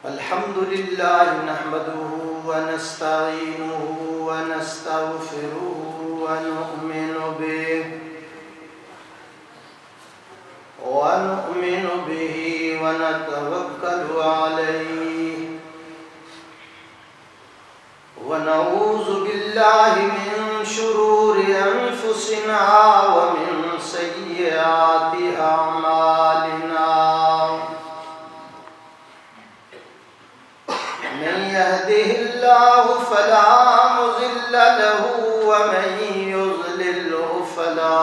الحمد لله نحمده ونستعينه ونستغفره ونؤمن به ونتوكل عليه ونعوذ بالله من شرور أنفسنا ومن سيئات أعمالنا من يهده الله فلا مضل له ومن يضلله فلا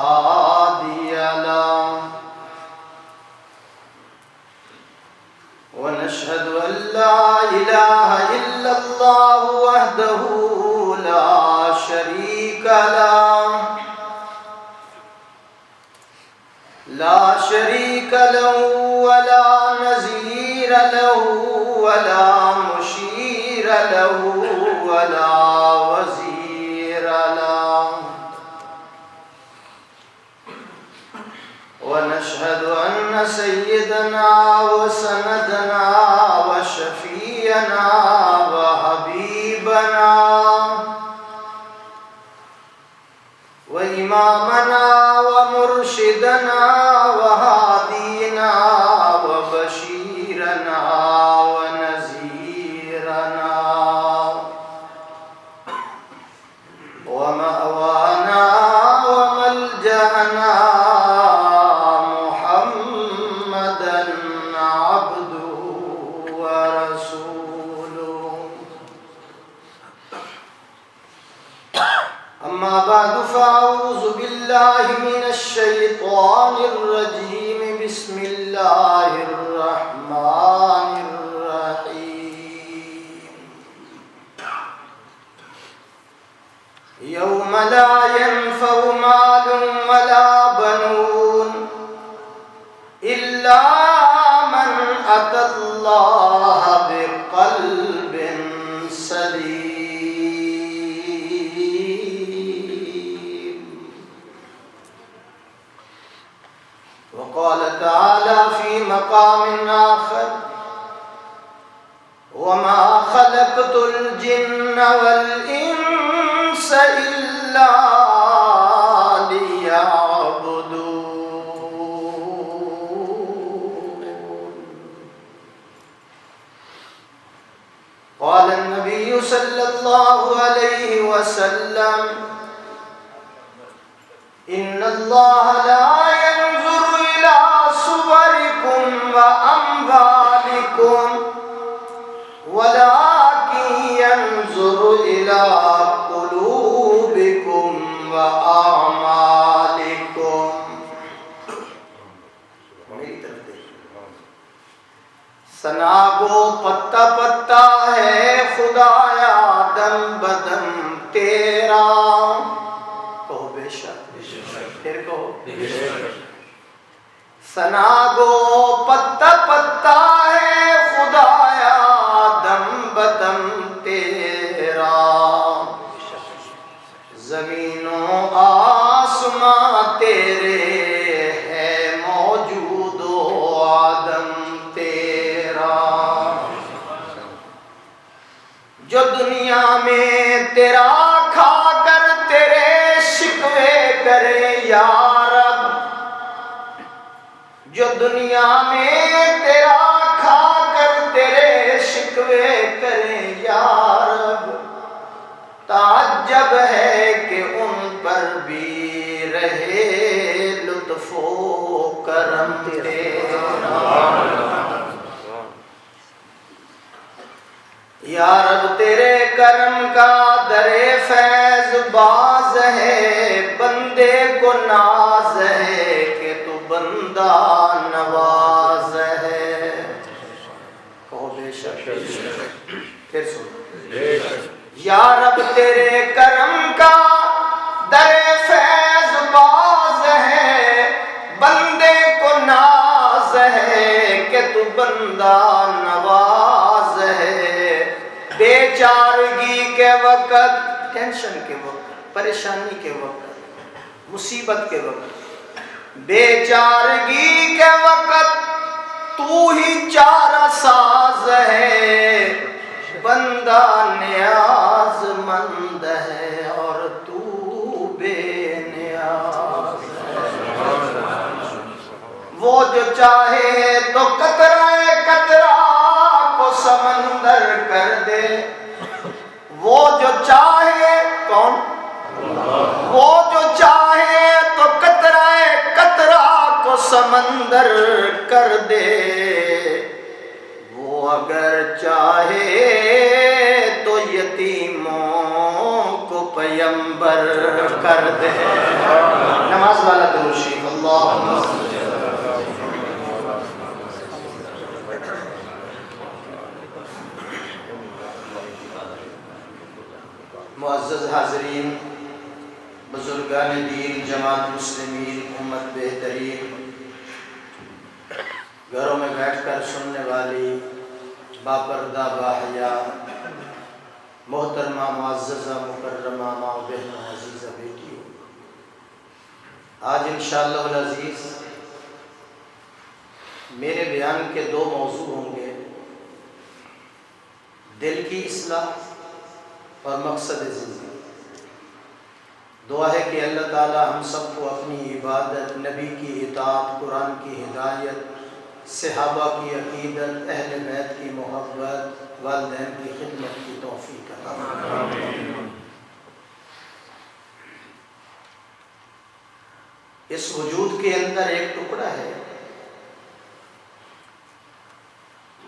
هادي له ونشهد أن لا إله إلا الله وحده لا شريك له ولا نظير له ولا مشير له ولا وزير له ونشهد أن سيدنا وسندنا وشفيعنا وحبيبنا وإمامنا ومرشدنا وهادينا وبشيرنا ونذيرنا ومأوانا وملجأنا محمدا عبده ورسوله أما بعد فأعوذ بالله من الشيطان الرجيم بسم الله الرحمن الرحيم يوم لا ينفع مال ولا بنون إلا من أتى الله بقلب سليم وقال تعالى في مقام آخر وما خلقت الجن والإنس إلا ليعبدون قال النبي صلى الله عليه وسلم إن الله لا ينظر إلى صوركم وأموالكم ولكن ينظر إلى قلوبكم وأعمالكم ثنا گو پتا پتا ہے خدایا دم بدم تیرا کہو بے شک پھر کہو ثنا گو پتا پتا ہے خدایا دم بدم تیرا زمین و آسماں تیرے ہے موجود و آدم تیرا جو دنیا میں تیرا کھا کر تیرے شکوے کرے یا رب جو دنیا میں تیرا کھا کر تیرے شکوے کرے یا رب تعجب ہے کہ ان پر بھی رہے لطف و کرم تیرا یا رب تیرے کرم کا در فیض باز ہے بندے کو ناز ہے کہ تو بندہ نواز ہے کہو بے شک پھر سن یا رب تیرے کرم کا در فیض باز ہے تو بندہ نواز ہے، بے چارگی کے وقت، ٹینشن کے وقت، پریشانی کے وقت، مصیبت کے وقت، بے چارگی کے وقت تو ہی چارہ ساز ہے، بندہ نیاز مند ہے اور تو بے نیاز ہے۔ وہ جو چاہے تو قطرہ قطرہ کو سمندر کر دے، وہ جو چاہے، کون؟ وہ جو چاہے تو قطرہ قطرہ کو سمندر کر دے، وہ اگر چاہے تو یتیموں کو پیمبر کر دے۔ نماز والا درود شریف، اللہم صلی اللہ۔ معزز حاضرین، بزرگان دین، جماعت مسلمین، امت بہترین، گھروں میں بیٹھ کر سننے والی باپردہ باحیا محترمہ معززہ مکرمہ ماں بہنوں عزیزہ بیٹیوں، آج انشاءاللہ العزیز میرے بیان کے دو موضوع ہوں گے، دل کی اصلاح اور مقصد زندگی۔ دعا ہے کہ اللہ تعالی ہم سب کو اپنی عبادت، نبی کی اطاعت، قرآن کی ہدایت، صحابہ کی عقیدت، اہل بیت کی محبت، والدین کی خدمت کی توفیق عطا فرمائے۔ اس وجود کے اندر ایک ٹکڑا ہے،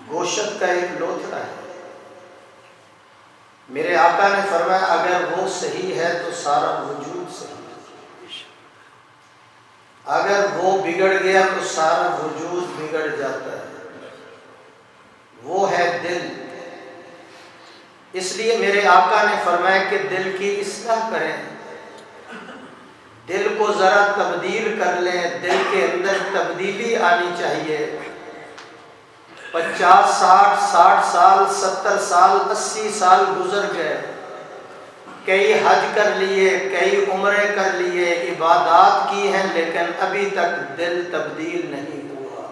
گوشت کا ایک لوتھڑا ہے۔ میرے آقا نے فرمایا اگر وہ صحیح ہے تو سارا وجود صحیح ہے، اگر وہ بگڑ گیا تو سارا وجود بگڑ جاتا ہے، وہ ہے دل۔ اس لیے میرے آقا نے فرمایا کہ دل کی اصلاح کریں، دل کو ذرا تبدیل کر لیں، دل کے اندر تبدیلی آنی چاہیے۔ 50 60 سال 70 سال 80 سال گزر گئے، کئی حج کر لیے، کئی عمرے کر لیے، عبادات کی ہیں، لیکن ابھی تک دل تبدیل نہیں ہوا۔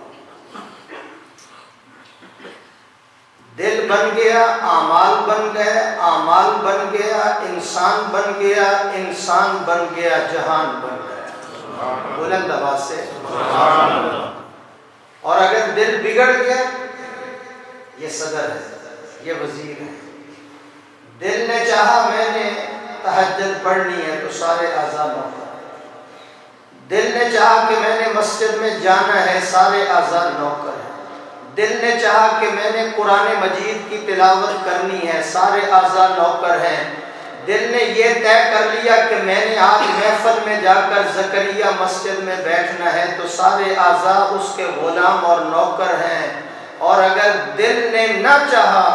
دل بن گیا، اعمال بن گئے، اعمال بن گیا، انسان بن گیا، انسان بن گیا، جہان بن گیا۔ بلند آواز سے سبحان اللہ۔ اور اگر دل بگڑ گیا، یہ صدر ہے، یہ وزیر ہے، دل نے چاہا میں نے تہجد پڑھنی ہے تو سارے اعضاء نوکر ہیں، دل نے چاہا کہ میں نے مسجد میں جانا ہے، سارے اعضاء نوکر ہیں، دل نے چاہا کہ میں نے قرآن مجید کی تلاوت کرنی ہے، سارے اعضاء نوکر ہیں، دل نے یہ طے کر لیا کہ میں نے آج محفل میں جا کر زکریا مسجد میں بیٹھنا ہے تو سارے اعضاء اس کے غلام اور نوکر ہیں۔ اور اگر دل نے نہ چاہا،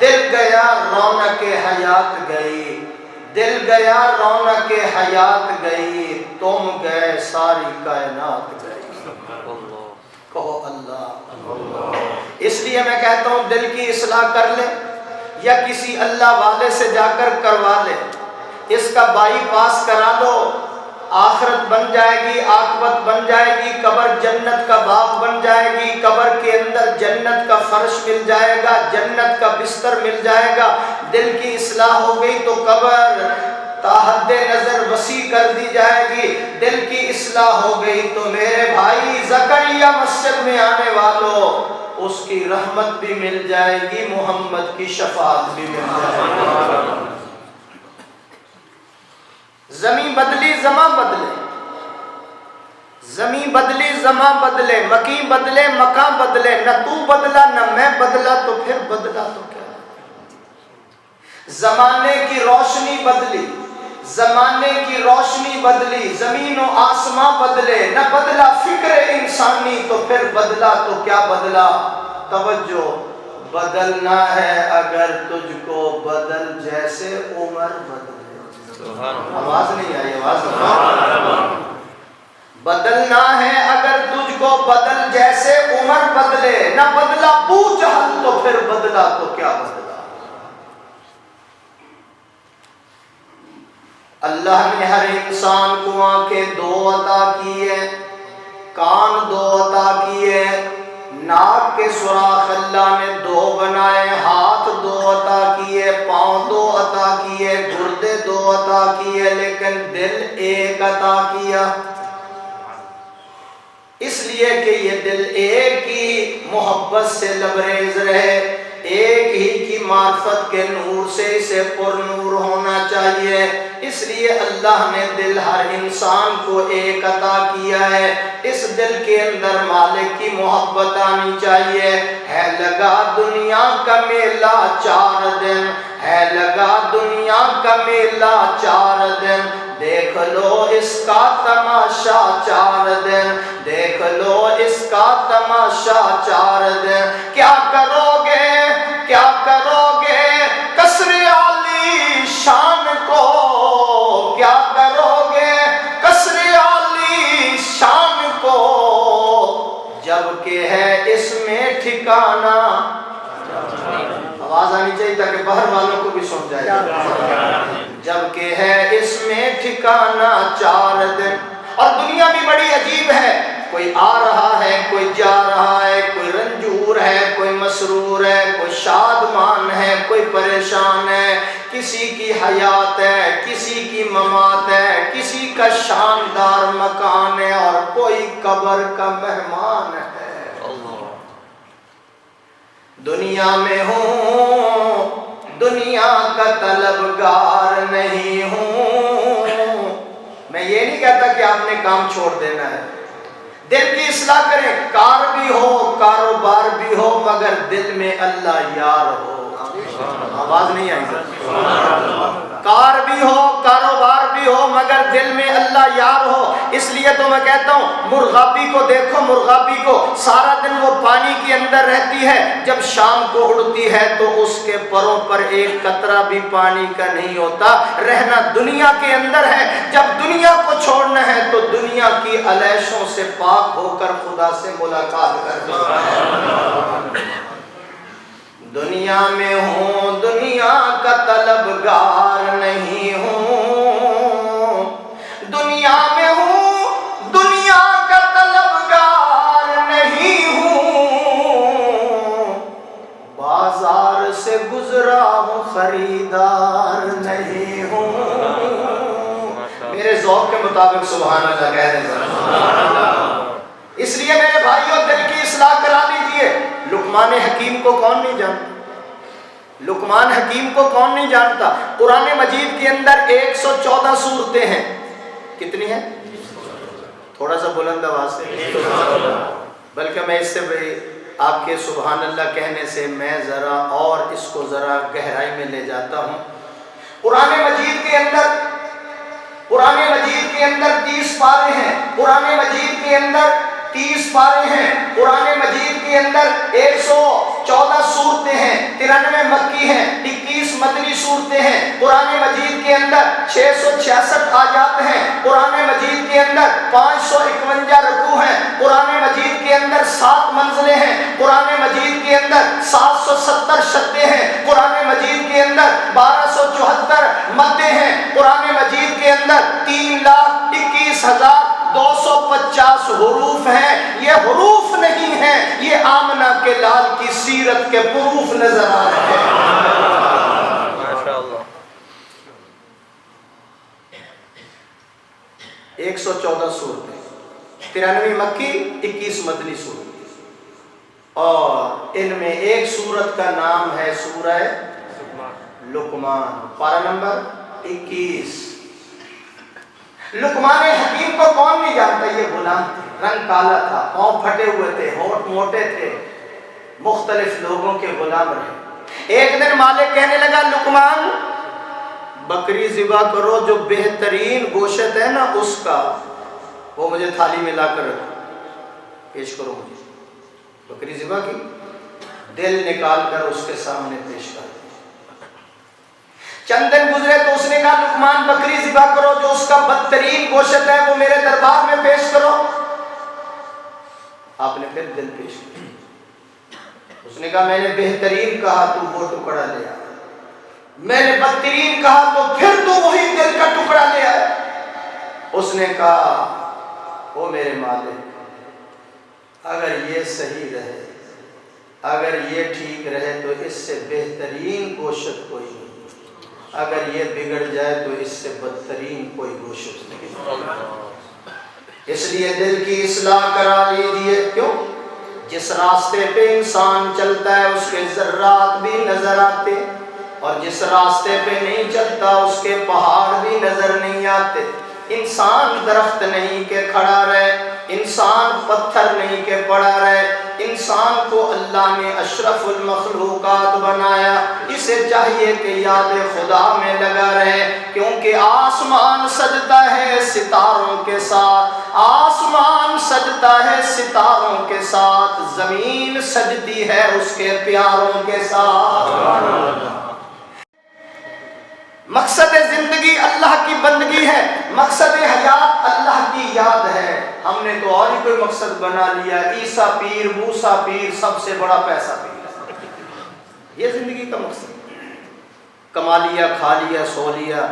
دل گیا رونق حیات گئی، دل گیا رونق حیات گئی، تم گئے ساری کائنات گئی۔ کہو اللہ۔ اس لیے میں کہتا ہوں دل کی اصلاح کر لے یا کسی اللہ والے سے جا کر کروا لے، اس کا بائی پاس کرا لو، آخرت بن جائے گی، عاقبت بن جائے گی، قبر جنت کا باغ بن جائے گی، قبر کے اندر جنت کا فرش مل جائے گا، جنت کا بستر مل جائے گا۔ دل کی اصلاح ہو گئی تو قبر تا حد نظر وسیع کر دی جائے گی، دل کی اصلاح ہو گئی تو میرے بھائی زکریا مسجد میں آنے والوں، اس کی رحمت بھی مل جائے گی، محمد کی شفاعت بھی مل جائے گی۔ زمین بدلی زمان بدلے، زمین بدلی زمان بدلے، مکین بدلے مکان بدلے، نہ تو بدلا نہ میں بدلا تو پھر بدلا تو کیا؟ زمانے کی روشنی بدلی، زمانے کی روشنی بدلی، زمین و آسمان بدلے، نہ بدلا فکر انسانی تو پھر بدلا تو کیا بدلا؟ توجہ، بدلنا ہے اگر تجھ کو بدل جیسے عمر بدلے۔ آواز نہیں آئی، آواز نہیں۔ بدلنا ہے اگر تجھ کو بدل جیسے عمر بدلے، نہ بدلا ابو جہل تو پھر بدلا تو کیا بدلا۔ اللہ نے ہر انسان کو آنکھیں دو عطا کی ہے، کان دو عطا کیے، ناک کے سوراخ اللہ نے دو بنائے، ہاتھ دو عطا کیے، پاؤں دو عطا کیے، گردے دو عطا کیے، لیکن دل ایک عطا کیا، اس لیے کہ یہ دل ایک ہی محبت سے لبریز رہے، ایک ہی کی معرفت کے نور سے اسے پر نور ہونا چاہیے۔ اس لیے اللہ نے دل ہر انسان کو ایک عطا کیا ہے، اس دل کے اندر مالک کی محبت آنی چاہیے۔ ہے لگا دنیا کا میلہ 4 دن، ہے لگا دنیا کا میلہ 4 دن، دیکھ لو اس کا تماشا 4 دن، دیکھ لو اس کا تماشا 4 دن۔ کیا کرو گے، کیا کرو گے کسر عالی شان کو، کیا کرو گے کسر عالی شان کو، جبکہ ہے اس میں ٹھکانہ۔ آواز آنی چاہیے تاکہ باہر والوں کو بھی سن جائے۔ جبکہ ہے اس میں ٹھکانہ 4 دن۔ اور دنیا بھی بڑی عجیب ہے، کوئی آ رہا ہے، کوئی جا رہا ہے، کوئی رنجور ہے، کوئی مسرور ہے، کوئی شادمان ہے، کوئی پریشان ہے، کسی کی حیات ہے، کسی کی ممات ہے، کسی کا شاندار مکان ہے اور کوئی قبر کا مہمان ہے۔ دنیا میں ہوں، دنیا کا طلبگار نہیں ہوں۔ میں یہ نہیں کہتا کہ آپ نے کام چھوڑ دینا ہے، دل کی اصلاح کریں، کار بھی ہو کاروبار بھی ہو مگر دل میں اللہ یار ہو۔ آواز نہیں آئی سر؟ کار بھی ہو کاروبار بھی ہو مگر دل میں اللہ یار ہو۔ اس لیے تو میں کہتا ہوں مرغابی کو دیکھو، مرغابی کو سارا دن وہ پانی کے اندر رہتی ہے، جب شام کو اڑتی ہے تو اس کے پروں پر ایک قطرہ بھی پانی کا نہیں ہوتا۔ رہنا دنیا کے اندر ہے، جب دنیا کو چھوڑنا ہے تو دنیا کی علیشوں سے پاک ہو کر خدا سے ملاقات کرنا۔ دنیا میں ہوں، دنیا کا طلبگار نہیں ہوں، دنیا میں ہوں، دنیا کا طلبگار نہیں ہوں، بازار سے گزرا ہوں خریدار نہیں ہوں۔ میرے ذوق کے مطابق سبحان اللہ کہہ دیں۔ اس لیے میرے بھائیوں دل کی اصلاح کرا لیجئے۔ لقمان حکیم کو کون نہیں جانتا؟ لقمان حکیم کو کون نہیں جانتا؟ قرآن مجید کے اندر 114 سورتیں ہیں۔ کتنی ہیں؟ تھوڑا سا بلند آواز سے، بلکہ میں اس سے بھی آپ کے سبحان اللہ کہنے سے میں ذرا اور اس کو ذرا گہرائی میں لے جاتا ہوں۔ قرآن مجید کے اندر 30 پارے ہیں، قرآن مجید کے اندر 30 پارے ہیں، قرآن مجید کے اندر 114 سورتیں ہیں، 93 مکی ہیں، 21 مدنی سورتیں ہیں، قرآن مجید کے اندر 666 آیات ہیں، قرآن مجید کے اندر 551 رکوع ہیں، قرآن مجید کے اندر 7 منزلیں ہیں، قرآن مجید کے اندر 770 شدیں ہیں، قرآن مجید کے اندر 1274 مدیں ہیں، قرآن مجید کے اندر 3,21,250 حروف ہیں۔ یہ حروف نہیں ہیں، یہ آمنہ کے لال کی سیرت کے پروف نظر آ رہے ہیں۔ ماشاءاللہ 114 سورتیں، 93 مکی، 21 مدنی سورت، اور ان میں ایک سورت کا نام ہے سورہ لقمان، پارہ نمبر 21۔ لقمان حکیم کو کون نہیں جانتا؟ یہ غلام تھے، رنگ کالا تھا، پاؤں پھٹے ہوئے تھے، ہونٹ موٹے تھے، مختلف لوگوں کے غلام رہے۔ ایک دن مالک کہنے لگا لقمان بکری ذبح کرو، جو بہترین گوشت ہے نا اس کا، وہ مجھے تھالی میں لا کر پیش کرو۔ مجھے بکری ذبح کی، دل نکال کر اس کے سامنے پیش کر۔ چند دن گزرے تو اس نے کہا لقمان بکری ذبح کرو، جو اس کا بدترین گوشت ہے وہ میرے دربار میں پیش کرو۔ آپ نے پھر دل پیش کیا، اس نے کہا میں نے بہترین کہا تو وہ ٹکڑا لے آیا، میں نے بدترین کہا تو پھر تو وہی دل کا ٹکڑا لے آیا۔ اس نے کہا او میرے مالک، اگر یہ صحیح رہے، اگر یہ ٹھیک رہے تو اس سے بہترین گوشت کوئی نہیں، اگر یہ بگڑ جائے تو اس سے بدترین کوئی گوشت نہیں۔ اس لیے دل کی اصلاح کرا لیجیے۔ کیوں؟ جس راستے پہ انسان چلتا ہے اس کے ذرات بھی نظر آتے، اور جس راستے پہ نہیں چلتا اس کے پہاڑ بھی نظر نہیں آتے۔ انسان درخت نہیں کہ کھڑا رہے، انسان پتھر نہیں کہ پڑا رہے، انسان کو اللہ نے اشرف المخلوقات بنایا، اسے چاہیے کہ یاد خدا میں لگا رہے، کیونکہ آسمان سجدہ ہے ستاروں کے ساتھ، آسمان سجدہ ہے ستاروں کے ساتھ، زمین سجدی ہے اس کے پیاروں کے ساتھ۔ مقصد زندگی اللہ کی بندگی ہے، مقصد حیات اللہ کی یاد ہے۔ ہم نے تو اور ہی کوئی مقصد بنا لیا، عیسیٰ پیر، موسیٰ پیر، سب سے بڑا پیسہ پیر۔ یہ زندگی کا مقصد، کما لیا، کھا لیا، سو لیا،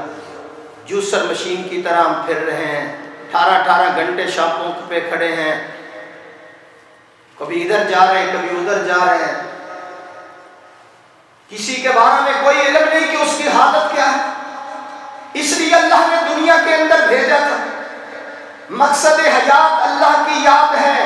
جوسر مشین کی طرح ہم پھر رہے ہیں، 18 گھنٹے شاپوں پہ کھڑے ہیں، کبھی ادھر جا رہے ہیں کبھی ادھر جا رہے ہیں، کسی کے بارے میں کوئی علم نہیں کہ اس کی حالت کیا ہے۔ اس لیے اللہ نے دنیا کے اندر بھیجا تھا، مقصد حیات اللہ کی یاد ہے۔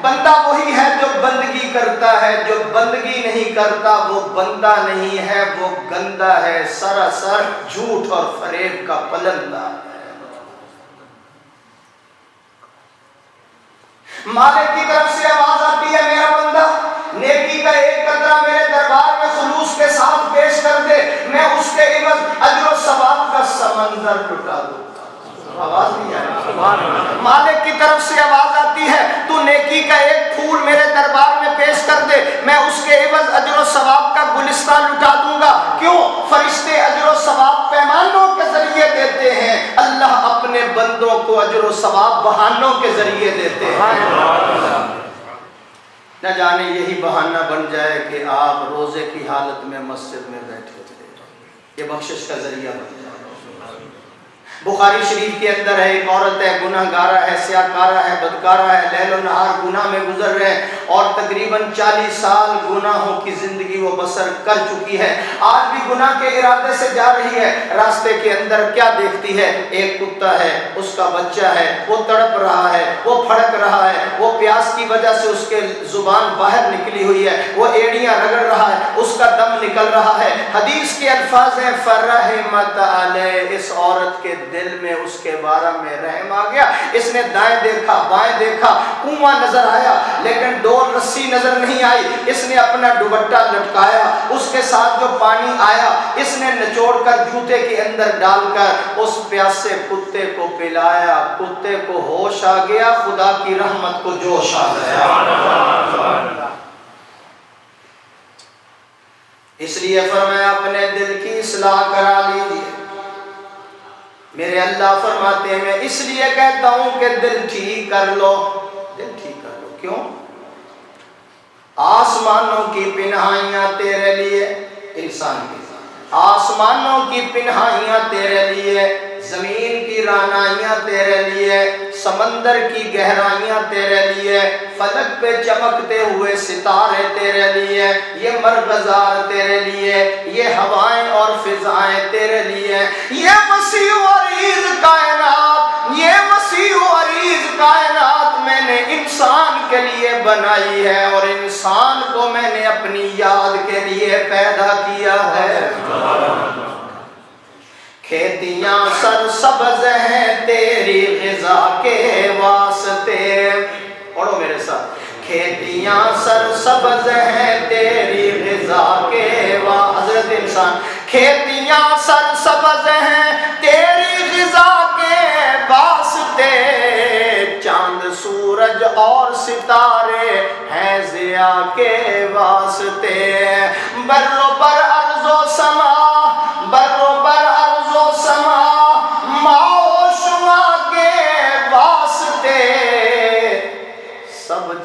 بندہ وہی ہے جو بندگی کرتا ہے، جو بندگی نہیں کرتا وہ بندہ نہیں ہے، وہ گندا ہے، سراسر جھوٹ اور فریب کا پلندہ ہے۔ مالک کی طرف سے آواز آتی ہے میرا بندہ نیکی کا ایک قطرہ میرے دربار میں خلوص کے ساتھ پیش کر دے، میں اس کے عوض اجر و ثواب کا سمندر لٹا دوں۔ آواز نہیں آئی؟ مالک کی طرف سے آواز آتی ہے تو نیکی کا ایک پھول میرے دربار میں پیش کر دے، میں اس کے عوض اجر و ثواب کا گلستان لٹا دوں گا۔ کیوں؟ فرشتے اجر و ثواب پیمانوں کے ذریعے دیتے ہیں، اللہ اپنے بندوں کو اجر و ثواب بہانوں کے ذریعے دیتے ہیں۔ نہ جانے یہی بہانہ بن جائے کہ آپ روزے کی حالت میں مسجد میں بیٹھے تھے، یہ بخشش کا ذریعہ بن جائے۔ بخاری شریف کے اندر ہے، ایک عورت ہے، گناہ گارہ ہے، سیاکارہ ہے، بدکارہ ہے، لیل و نہار گناہ میں گزر رہے ہیں، اور تقریباً 40 سال گناہوں کی زندگی وہ بسر کر چکی ہے، آج بھی گناہ کے ارادے سے جا رہی ہے۔ راستے کے اندر کیا دیکھتی ہے؟ ایک کتا ہے، اس کا بچہ ہے، وہ تڑپ رہا ہے، وہ پھڑک رہا ہے، وہ پیاس کی وجہ سے اس کے زبان باہر نکلی ہوئی ہے، وہ ایڑیاں رگڑ رہا ہے، اس کا دم نکل رہا ہے۔ حدیث کے الفاظ ہیں فرحمت علیہ، اس عورت کے دل میں اس کے بارے میں رحم آ گیا۔ اس نے دائیں دیکھا، بائیں دیکھا، کنواں نظر آیا لیکن ڈول رسی نظر نہیں آئی۔ اس نے اپنا دوپٹہ لٹکایا، اس کے ساتھ جو پانی آیا اس نے نچوڑ کر جوتے کے اندر ڈال کر اس پیاسے کتے کو پلایا۔ کتے کو ہوش آ گیا، خدا کی رحمت کو جوش آ گیا۔ اس لیے فرمایا اپنے دل کی اصلاح کرا لیجیے۔ میرے اللہ فرماتے ہیں میں اس لیے کہتا ہوں کہ دل ٹھیک کر لو، دل ٹھیک کر لو۔ کیوں؟ آسمانوں کی پنہائیاں تیرے لیے، انسان کی آسمانوں کی پنہائیاں تیرے لیے، زمین کی رانائیاں تیرے لیے، سمندر کی گہرائیاں تیرے لیے، فلک پہ چمکتے ہوئے ستارے تیرے لیے، یہ مرغزار تیرے لیے، یہ ہوائیں اور فضائیں تیرے لیے، یہ وسیع و عریض کائنات، یہ وسیع و عریض کائنات میں نے انسان کے لیے بنائی ہے، اور انسان کو میں نے اپنی یاد کے لیے پیدا کیا ہے۔ کھیتیاں سرسبز ہیں تیری غذا کے واسطے، پڑھو میرے ساتھ، کھیتیاں سرسبز ہیں تیری غذا کے واسطے، حضرت انسان، کھیتیاں سرسبز ہیں تیری غذا کے واسطے، چاند سورج اور ستارے ہیں ضیا کے واسطے، بر و بر ارض و سما، بر و بر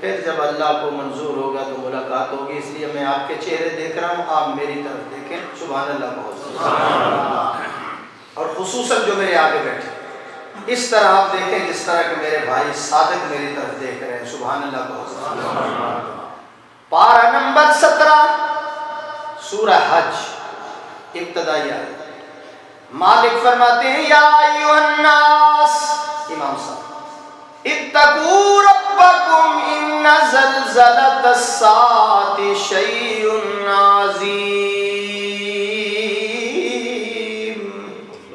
پھر جب اللہ کو منظور ہوگا تو ملاقات ہوگی. اس لیے میں آپ کے چہرے دیکھ رہا ہوں, آپ میری طرف دیکھیں. سبحان اللہ بہت. اور خصوصاً جو میرے آگے بیٹھے اس طرح آپ دیکھیں جس طرح کہ میرے بھائی صادق میری طرف دیکھ رہے ہیں. سبحان اللہ بہت. پارہ نمبر 17 سورہ حج ابتدائی آیت. مالک فرماتے ہیں یا ایھا الناس, امام صاحب, اتقوا ربکم ان زلزلۃ الساعۃ شیء عظیم.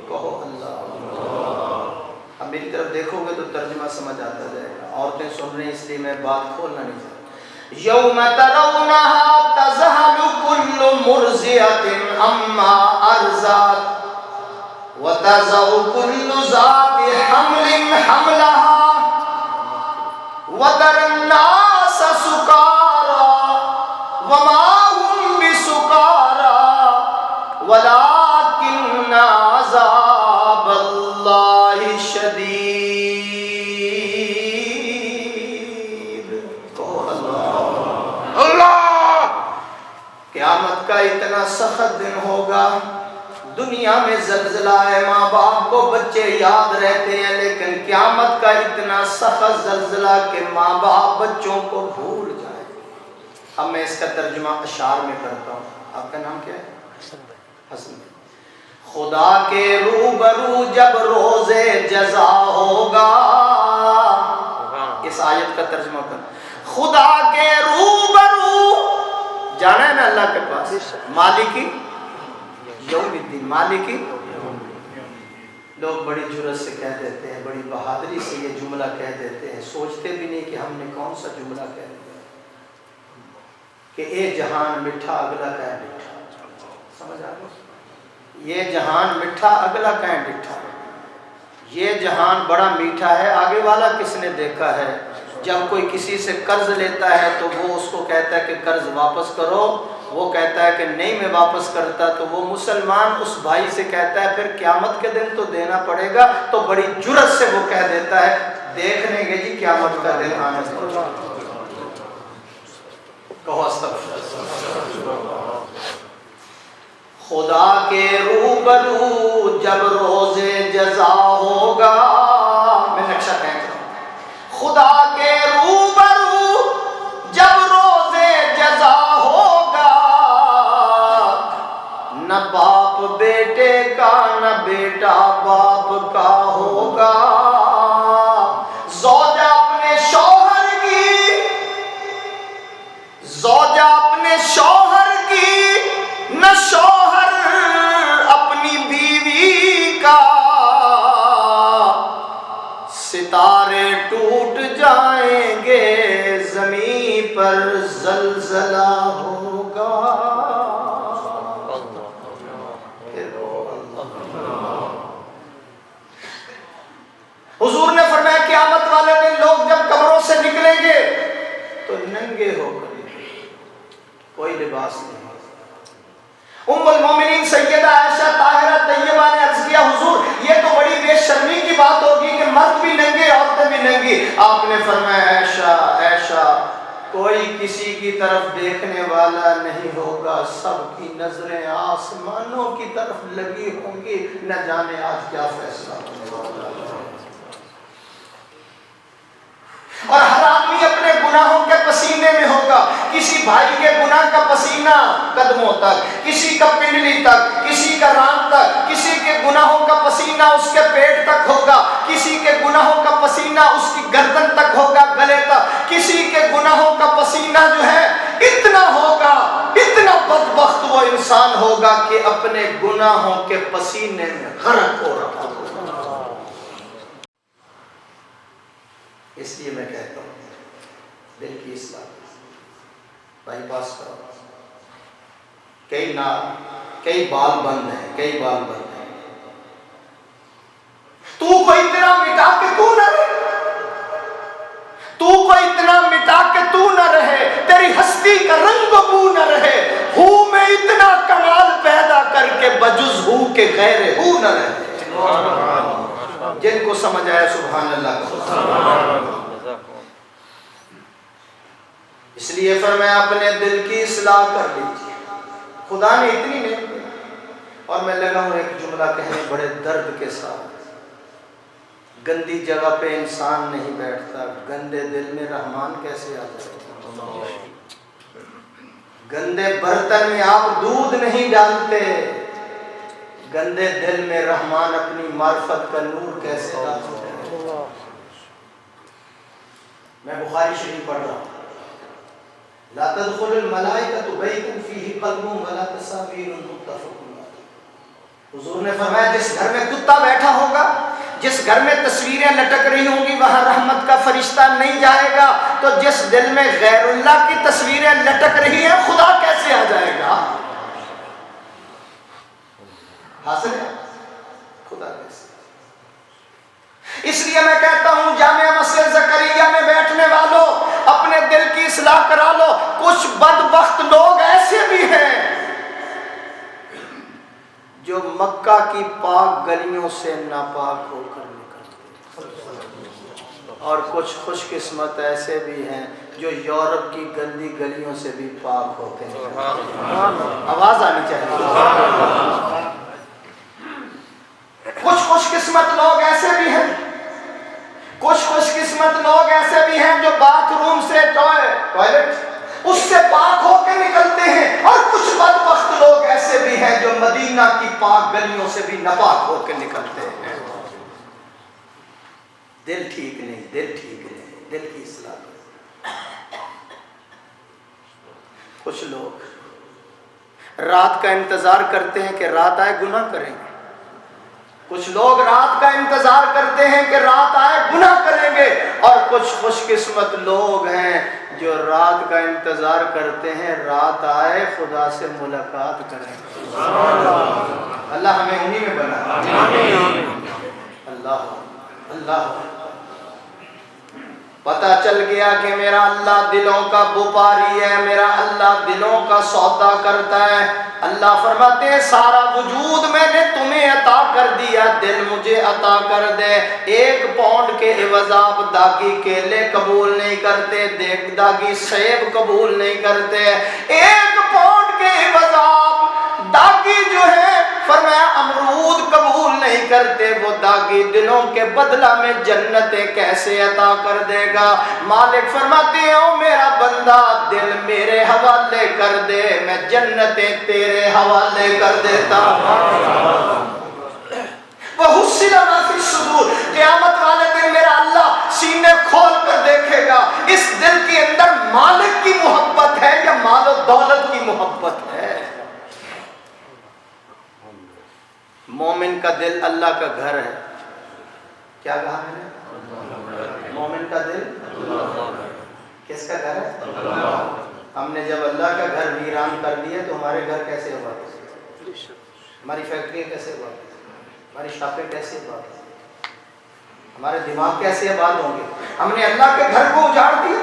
کہو اللہ. اب میری طرف دیکھو گے تو ترجمہ سمجھ آتا جائے گا. عورتیں سن رہی ہیں اس لیے میں بات کھولنا نہیں چاہتا. یوم ترونها تذہل کل مرضعۃ عما ارضعت وَتَضَعُ كُلُّ ذَاتِ حَمْلٍ حَمْلَهَا وَتَرَى النَّاسَ سُكَارَىٰ وَمَا هُمْ بِسُكَارَىٰ وَلَٰكِنَّ عَذَابَ اللَّهِ شَدِيدٌ. اللہ. قیامت کا اتنا سخت دن ہوگا. دنیا میں زلزلہ ہے, ماں باپ کو بچے یاد رہتے ہیں, لیکن قیامت کا اتنا سخت زلزلہ کہ ماں باپ بچوں کو بھول جائیں. اب میں اس کا ترجمہ اشعار میں کرتا ہوں. آپ کا نام کیا ہے؟ حسن. خدا کے روبرو جب روز جزا ہوگا, اس آیت کا ترجمہ کر. خدا کے روبرو جانا ہے نا اللہ کے پاس. مالکی یوم الدین, مالکی. لوگ بڑی جرأت سے کہہ دیتے ہیں, بڑی بہادری سے یہ جملہ کہہ دیتے ہیں, سوچتے بھی نہیں کہ ہم نے کون سا جملہ کہہ دیا کہ اے جہان میٹھا اگلا کا ہے میٹھا. سمجھ آ گئی؟ یہ جہان میٹھا اگلا کا ہے میٹھا. یہ جہان بڑا میٹھا ہے, آگے والا کس نے دیکھا ہے؟ جب کوئی کسی سے قرض لیتا ہے تو وہ اس کو کہتا ہے کہ قرض واپس کرو, وہ کہتا ہے کہ نہیں میں واپس کرتا, تو وہ مسلمان اس بھائی سے کہتا ہے پھر قیامت کے دن تو دینا پڑے گا, تو بڑی جرأت سے وہ کہہ دیتا ہے دیکھ لیں گے جی قیامت کا دن آنے سے. کہو استغفر. خدا کے روبرو جب روز جزا ہوگا, میں نقشہ کہہ رہا ہوں. خدا کے روبرو جب روز جزا ہوگا, نہ باپ بیٹے کا نہ بیٹا باپ کا ہوگا. زوجہ اپنے شوہر کی, زوجہ اپنے شوہر کی, نہ شوہر اپنی بیوی کا. ستارے ٹوٹ جائیں گے, زمین پر زلزلہ ہوگا. حضور نے فرمایا قیامت والے دن لوگ جب قبروں سے نکلیں گے تو ننگے ہو کر, کوئی لباس نہیں. ام المومنین سیدہ عائشہ طاہرہ طیبہ نے عرض کیا حضور یہ تو بڑی بے شرمی کی بات ہوگی کہ مرد بھی ننگے عورتیں بھی ننگی. آپ نے فرمایا عائشہ عائشہ کوئی کسی کی طرف دیکھنے والا نہیں ہوگا, سب کی نظریں آسمانوں کی طرف لگی ہوں گی, نہ جانے آج کیا فیصلہ ہونے والا ہے. اور ہر آدمی اپنے گناہوں کے پسینے میں ہوگا. کسی بھائی کے گناہ کا پسینہ قدموں تک, کسی کا پنڈلی تک, کسی کا ران تک, کسی کے گناہوں کا پسینہ اس کے پیٹ تک ہوگا, کسی کے گناہوں کا پسینہ اس کی گردن تک ہوگا, گلے تک. کسی کے گناہوں کا پسینہ جو ہے اتنا ہوگا, اتنا بدبخت وہ انسان ہوگا کہ اپنے گناہوں کے پسینے میں غرق ہو رہا ہوگا. اس لیے میں کہتا ہوں دل کی اصلاح بائی پاس کرو. کئی بال بند ہیں, کئی بال بند ہیں. تو کو اتنا مٹا کے تو نہ رہے, تو کو اتنا مٹا کے تو نہ رہے, تیری ہستی کا رنگ و بو نہ رہے, ہو میں اتنا کمال پیدا کر کے بجز ہو کے غیر ہو نہ رہے. جن کو سمجھ آیا سبحان اللہ. اس لیے فرمایا اپنے دل کی اصلاح کر لیجیے. خدا نے اتنی نعمت دی. اور میں لگا ہوں ایک جملہ کہنے بڑے درد کے ساتھ. گندی جگہ پہ انسان نہیں بیٹھتا، گندے دل میں رحمان کیسے آ جائے؟ گندے برتن میں آپ دودھ نہیں ڈالتے، گندے دل میں رحمان اپنی معرفت کا نور کیسے ڈالتے ہیں؟ میں بخاری شریف پڑھ رہا ہوں. لا تدخل الملائکۃ بیتا فیہ قلب ولا تصاویر متفق. حضور نے فرمایا جس گھر میں کتا بیٹھا ہوگا، جس گھر میں تصویریں لٹک رہی ہوں گی، وہاں رحمت کا فرشتہ نہیں جائے گا. تو جس دل میں غیر اللہ کی تصویریں لٹک رہی ہیں، خدا کیسے آ جائے گا؟ حاصل ہے خدا کیسے؟ اس لیے میں کہتا ہوں جامعہ مسجد زکریا میں بیٹھنے والوں، اپنے دل کی اصلاح کرا لو. کچھ بدبخت لوگ ایسے بھی ہیں جو مکہ کی پاک گلیوں سے ناپاک ہو کر نکلتے، اور کچھ خوش قسمت ایسے بھی ہیں جو یورپ کی گندی گلیوں سے بھی پاک ہوتے ہیں. آواز آنی چاہیے. کچھ خوش قسمت لوگ ایسے بھی ہیں، کچھ خوش قسمت لوگ ایسے بھی ہیں جو باتھ روم سے ٹوائلٹ اس سے پاک ہو کے نکلتے ہیں، اور کچھ بدبخت لوگ ایسے بھی ہیں جو مدینہ کی پاک گلیوں سے بھی ناپاک ہو کے نکلتے ہیں. دل ٹھیک نہیں، دل ٹھیک نہیں، دل کی اصلاح کرو. کچھ لوگ رات کا انتظار کرتے ہیں کہ رات آئے گناہ کریں گے. کچھ لوگ رات کا انتظار کرتے ہیں کہ رات آئے گناہ کریں گے، اور کچھ خوش قسمت لوگ ہیں جو رات کا انتظار کرتے ہیں رات آئے خدا سے ملاقات کریں. اللہ ہمیں انہی میں بنا. اللہ اللہ. پتہ چل گیا کہ میرا اللہ دلوں کا وپاری ہے، میرا اللہ دلوں کا سودا کرتا ہے. اللہ فرماتے ہیں سارا وجود میں نے تمہیں عطا کر دیا، دل مجھے عطا کر دے. 1 پاؤنڈ کے عوض آپ داغی کیلے قبول نہیں کرتے، داغی سیب قبول نہیں کرتے. 1 پاؤنڈ کے عوض آپ داغی جو ہے فرمایا امرود قبول نہیں کرتے. وہ داغی دلوں کے بدلہ میں جنتیں کیسے عطا کر دے گا؟ مالک فرماتے ہیں او میرا بندہ دل میرے حوالے کر دے، میں جنتیں تیرے حوالے کر دیتا. وَحُصِّلَ مَا فِي الصُّدُورِ. قیامت والے دن میرا اللہ سینے کھول کر دیکھے گا اس دل کے اندر مالک کی محبت ہے یا مال و دولت کی محبت ہے. مومن کا دل اللہ کا گھر ہے. کیا کہا میں نے؟ مومن کا دل کس کا گھر ہے؟ ہم نے جب اللہ کا گھر ویران کر دیا تو ہمارے گھر کیسے ہوا؟ ہماری فیکٹریاں کیسے ہوا؟ ہماری شاپیں کیسے ہوا؟ ہمارے دماغ کیسے آباد ہوں گے؟ ہم نے اللہ کے گھر کو اجاڑ دیا.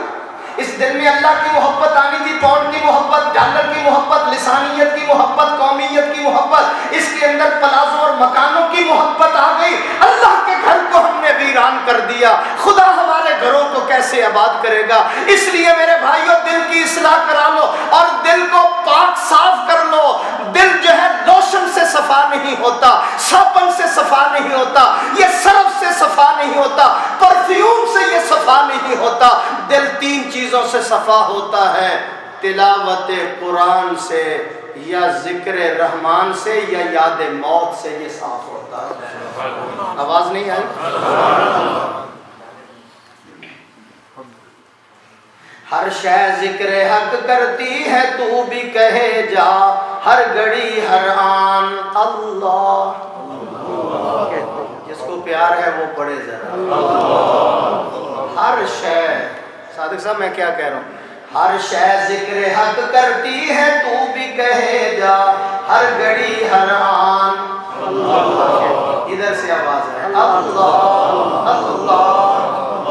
اس دل میں اللہ کی محبت آنی تھی، پاؤنڈ کی محبت، ڈالر کی محبت، لسانیت کی محبت، قومیت کی محبت، اس کے اندر پلازوں اور مکانوں کی محبت آ گئی. اللہ کے گھر کو ہم نے ویران کر دیا. خدا ہمارے گھروں کو کیسے آباد کرے گا؟ اس لیے میرے بھائیوں دل کی اصلاح کرا لو اور دل کو پاک صاف کر لو. دل جو ہے لوشن سے صفا نہیں ہوتا، صابن سے صفا نہیں ہوتا، یہ سرف سے صفا نہیں ہوتا، پرفیوم سے یہ صفا نہیں ہوتا. دل 3 چیزوں سے صفا ہوتا ہے، تلاوت قرآن سے یا ذکر رحمان سے یا یاد موت سے یہ صاف ہوتا ہے. آواز نہیں آئی؟ ہر شے ذکر حق کرتی ہے تو بھی کہے جا، ہر گھڑی ہر آن اللہ. جس کو پیار ہے وہ پڑھے ذرا. ہر شے، صادق صاحب میں کیا کہہ رہا ہوں؟ ہر شے ذکر حق کرتی ہے تو بھی کہے جا، ہر گھڑی ہر آن اللہ. ادھر سے آواز ہے اللہ اللہ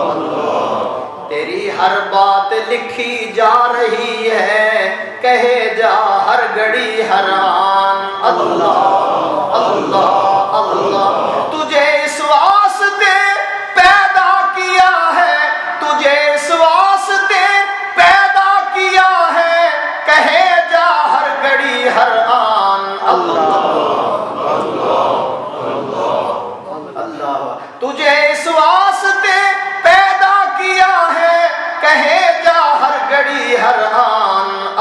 اللہ. تیری ہر بات لکھی جا رہی ہے، کہے جا ہر گھڑی ہر آن اللہ اللہ اللہ. تجھے اس واسطے پیدا کیا ہے، تجھے اس واسطے پیدا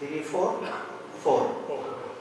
3 4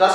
10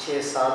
6-7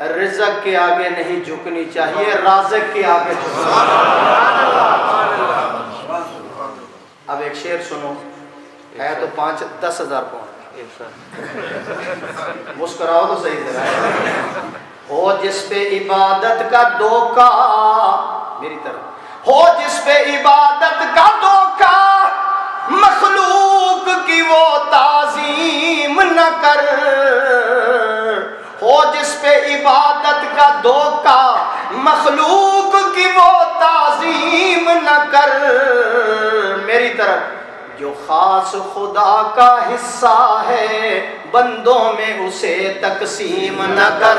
رزق کے آگے نہیں جھکنی چاہیے، رازق کے آگے جھکنی چاہیے۔ اب ایک شعر سنو، ہے تو 5-10 ہزار پاؤنڈ، مسکراؤ تو صحیح طرح۔ ہو جس پہ عبادت کا دھوکہ، میری طرف، ہو جس پہ عبادت کا دھوکہ، مخلوق کی وہ تعظیم نہ کر۔ ہو جس پہ عبادت کا دھوکہ، مخلوق کی وہ تعظیم نہ کر۔ میری طرف، جو خاص خدا کا حصہ ہے بندوں میں اسے تقسیم نہ کر۔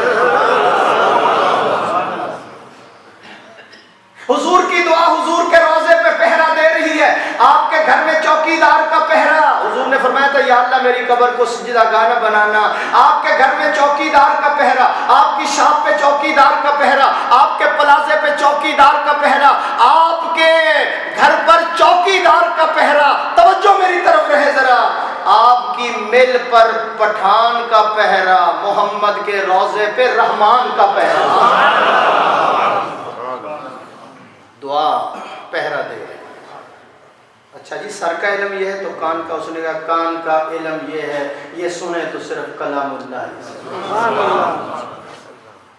حضور کی دعا حضور کے روضے پہ پہرا دے رہی ہے، آپ کے گھر میں چوکیدار کا پہرا۔ حضور نے فرمایا تھا یا اللہ میری قبر کو سجدہ گاہ نہ بنانا۔ آپ کے گھر میں چوکیدار کا پہرا، آپ کی شاپ پہ چوکیدار کا پہرا، آپ کے پلازے پہ چوکیدار کا پہرا، آپ کے گھر پر چوکیدار کا پہرا۔ توجہ میری طرف رہے ذرا، آپ کی مل پر پٹھان کا پہرا، محمد کے روضے پہ رحمان کا پہرا۔ دعا پہرا دے رہے۔ اچھا جی سر کا علم یہ ہے تو کان کا، اس نے کہا کان کا علم یہ ہے، یہ سنے تو صرف کلام اللہ۔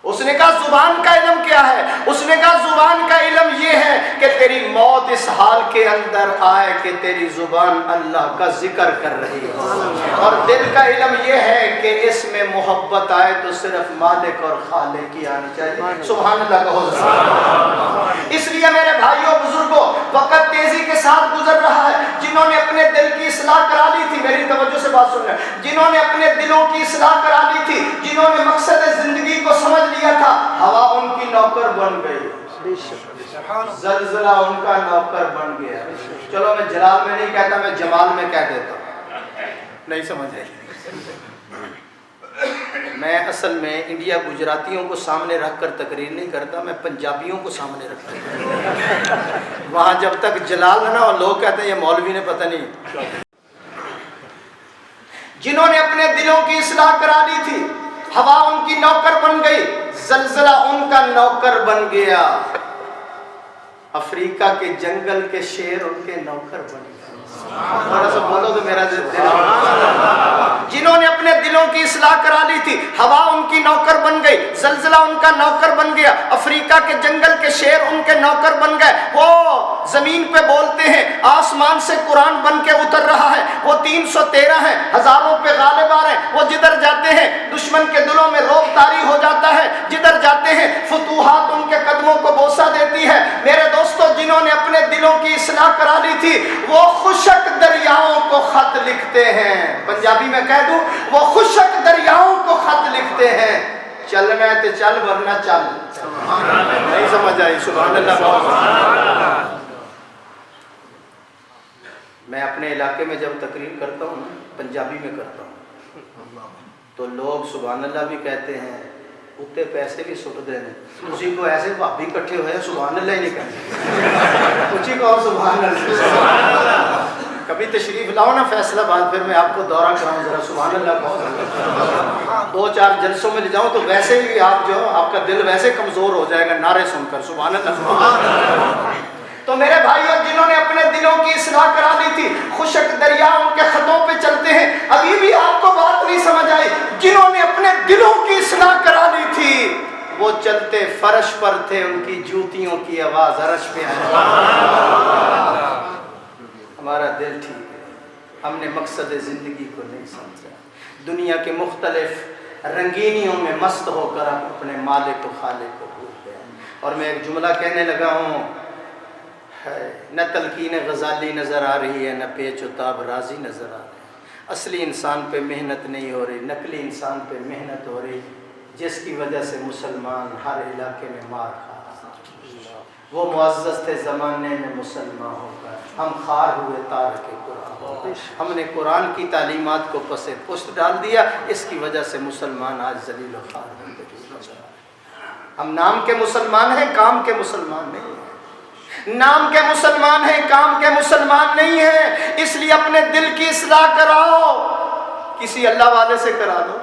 اس نے کہا زبان کا علم کیا ہے؟ اس نے کہا زبان کا علم یہ ہے کہ تیری موت اس حال کے اندر آئے کہ تیری زبان اللہ کا ذکر کر رہی ہے، اور دل کا علم یہ ہے کہ اس میں محبت آئے تو صرف مالک اور خالق کی آنی چاہیے۔ سبحان اللہ کہو۔ اس لیے میرے بھائیوں بزرگوں، وقت تیزی کے ساتھ گزر رہا ہے۔ جنہوں نے اپنے دل کی اصلاح کرا لی تھی، میری توجہ سے بات سن رہے ہیں، جنہوں نے اپنے دلوں کی اصلاح کرا لی تھی، جنہوں نے مقصد زندگی کو سمجھ لیا تھا، ہوا ان کی نوکر بن گئی، زلزلہ ان کا نوکر بن گیا۔ چلو میں جلال میں نہیں کہتا، میں جمال میں کہہ دیتا ہوں، نہیں سمجھ آئی۔ میں اصل میں انڈیا گجراتیوں کو سامنے رکھ کر تقریر نہیں کرتا، میں پنجابیوں کو سامنے رکھتا ہوں۔ وہاں جب تک جلال نہ ہو لوگ کہتے ہیں یہ مولوی نے پتہ نہیں۔ جنہوں نے اپنے دلوں کی اصلاح کرا لی تھی، ہوا ان کی نوکر بن گئی، زلزلہ ان کا نوکر بن گیا، افریقہ کے جنگل کے شیر ان کے نوکر بن گئے۔ تھوڑا سا بولو تو میرا دل۔ جنہوں نے اپنے دلوں کی اصلاح کرا لی تھی، ہوا ان کی نوکر بن گئی، زلزلہ ان کا نوکر بن گیا، افریقہ کے جنگل کے شیر ان کے نوکر بن گئے۔ وہ زمین پہ بولتے ہیں، آسمان سے قرآن بن کے اتر رہا ہے، وہ 313 ہیں، ہزاروں پہ غالب آ رہے ہیں۔ وہ جدھر جاتے ہیں دشمن کے دلوں میں رعب طاری ہو جاتا ہے، جدھر جاتے ہیں فتوحات ان کے قدموں کو بوسہ دیتی ہے۔ میرے دوستو، جنہوں نے اپنے دلوں کی اصلاح کرا لی تھی، وہ خشک دریاؤں کو خط لکھتے ہیں۔ پنجابی میں کہہ دوں، وہ خشک دریاؤں کو خط لکھتے ہیں، چلنا ہے تو چل ورنہ چل۔ نہیں سمجھ آئی؟ سبحان اللہ۔ میں اپنے علاقے میں جب تقریر کرتا ہوں پنجابی میں کرتا ہوں تو لوگ سبحان اللہ بھی کہتے ہیں، اتنے پیسے بھی سٹ دے ہیں، اسی کو ایسے بھابی کٹھے ہوئے سبحان اللہ ہی نہیں کہتے، اسی کو سبحان اللہ۔ کبھی تشریف لاؤ نا فیصلہ آباد، پھر میں آپ کو دورہ کراؤں، ذرا سبحان اللہ کہو۔ 2-4 جلسوں میں لے جاؤں تو ویسے ہی آپ جو آپ کا دل ویسے کمزور ہو جائے گا نعرے سن کر، سبحان اللہ۔ تو میرے بھائیوں، جنہوں نے اپنے دلوں کی اصلاح کرا لی تھی، خشک دریا ان کے خطوں پہ چلتے ہیں۔ ابھی بھی آپ کو بات نہیں سمجھ آئی، جنہوں نے اپنے دلوں کی اصلاح کرا لی تھی وہ چلتے فرش پر تھے، ان کی جوتیوں کی آواز عرش پہ آئی۔ ہمارا دل ٹھیک ہے، ہم نے مقصد زندگی کو نہیں سمجھا، دنیا کے مختلف رنگینیوں میں مست ہو کر ہم اپنے مالک و خالق کو بھول گئے۔ اور میں ایک جملہ کہنے لگا ہوں، نہ تلقین غزالی نظر آ رہی ہے، نہ پیچ و تاب رازی نظر آ رہی ہے۔ اصلی انسان پہ محنت نہیں ہو رہی، نقلی انسان پہ محنت ہو رہی، جس کی وجہ سے مسلمان ہر علاقے میں مار کھا رہا۔ وہ معزز تھے زمانے میں مسلمان ہو کر، ہم خار ہوئے تارک قرآن، ہم نے قرآن کی تعلیمات کو پس پشت ڈال دیا، اس کی وجہ سے مسلمان آج ذلیل و خوار زندگی گزار رہے ہیں۔ ہم نام کے مسلمان ہیں، کام کے مسلمان نہیں ہیں، نام کے مسلمان ہیں، کام کے مسلمان نہیں ہیں۔ اس لیے اپنے دل کی اصلاح کراؤ، کسی اللہ والے سے کرا دو،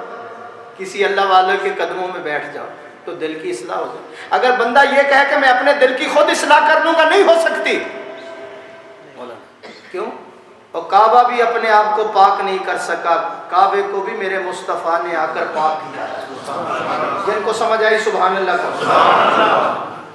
کسی اللہ والے کے قدموں میں بیٹھ جاؤ، تو دل کی اصلاح ہو جائے. اگر بندہ یہ کہے کہ میں اپنے دل کی خود اصلاح کر لوں گا, نہیں ہو سکتی. کیوں؟ اور کعبہ بھی اپنے آپ کو پاک نہیں کر سکا, کعبے کو بھی میرے مصطفیٰ نے آ کر پاک کیا. جن کو سمجھ آئی سبحان اللہ کا.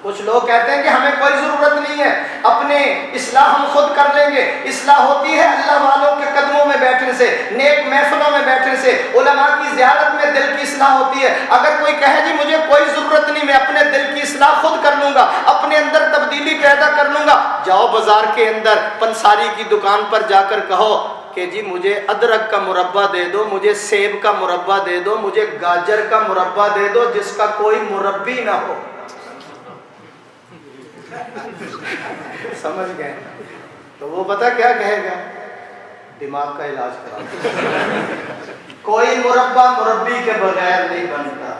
کچھ لوگ کہتے ہیں کہ ہمیں کوئی ضرورت نہیں ہے, اپنے اصلاح ہم خود کر لیں گے. اصلاح ہوتی ہے اللہ والوں کے قدموں میں بیٹھنے سے, نیک محفلوں میں بیٹھنے سے, علماء کی زیارت میں دل کی اصلاح ہوتی ہے. اگر کوئی کہے جی مجھے کوئی ضرورت نہیں, میں اپنے دل کی اصلاح خود کر لوں گا, اپنے اندر تبدیلی پیدا کر لوں گا, جاؤ بازار کے اندر پنساری کی دکان پر جا کر کہو کہ جی مجھے ادرک کا مربع دے دو, مجھے سیب کا مربع دے دو, مجھے گاجر کا مربع دے دو جس کا کوئی مربی نہ ہو. سمجھ گئے؟ تو وہ پتہ کیا کہے گا, دماغ کا علاج کرا. کوئی مربع مربی کے بغیر نہیں بنتا.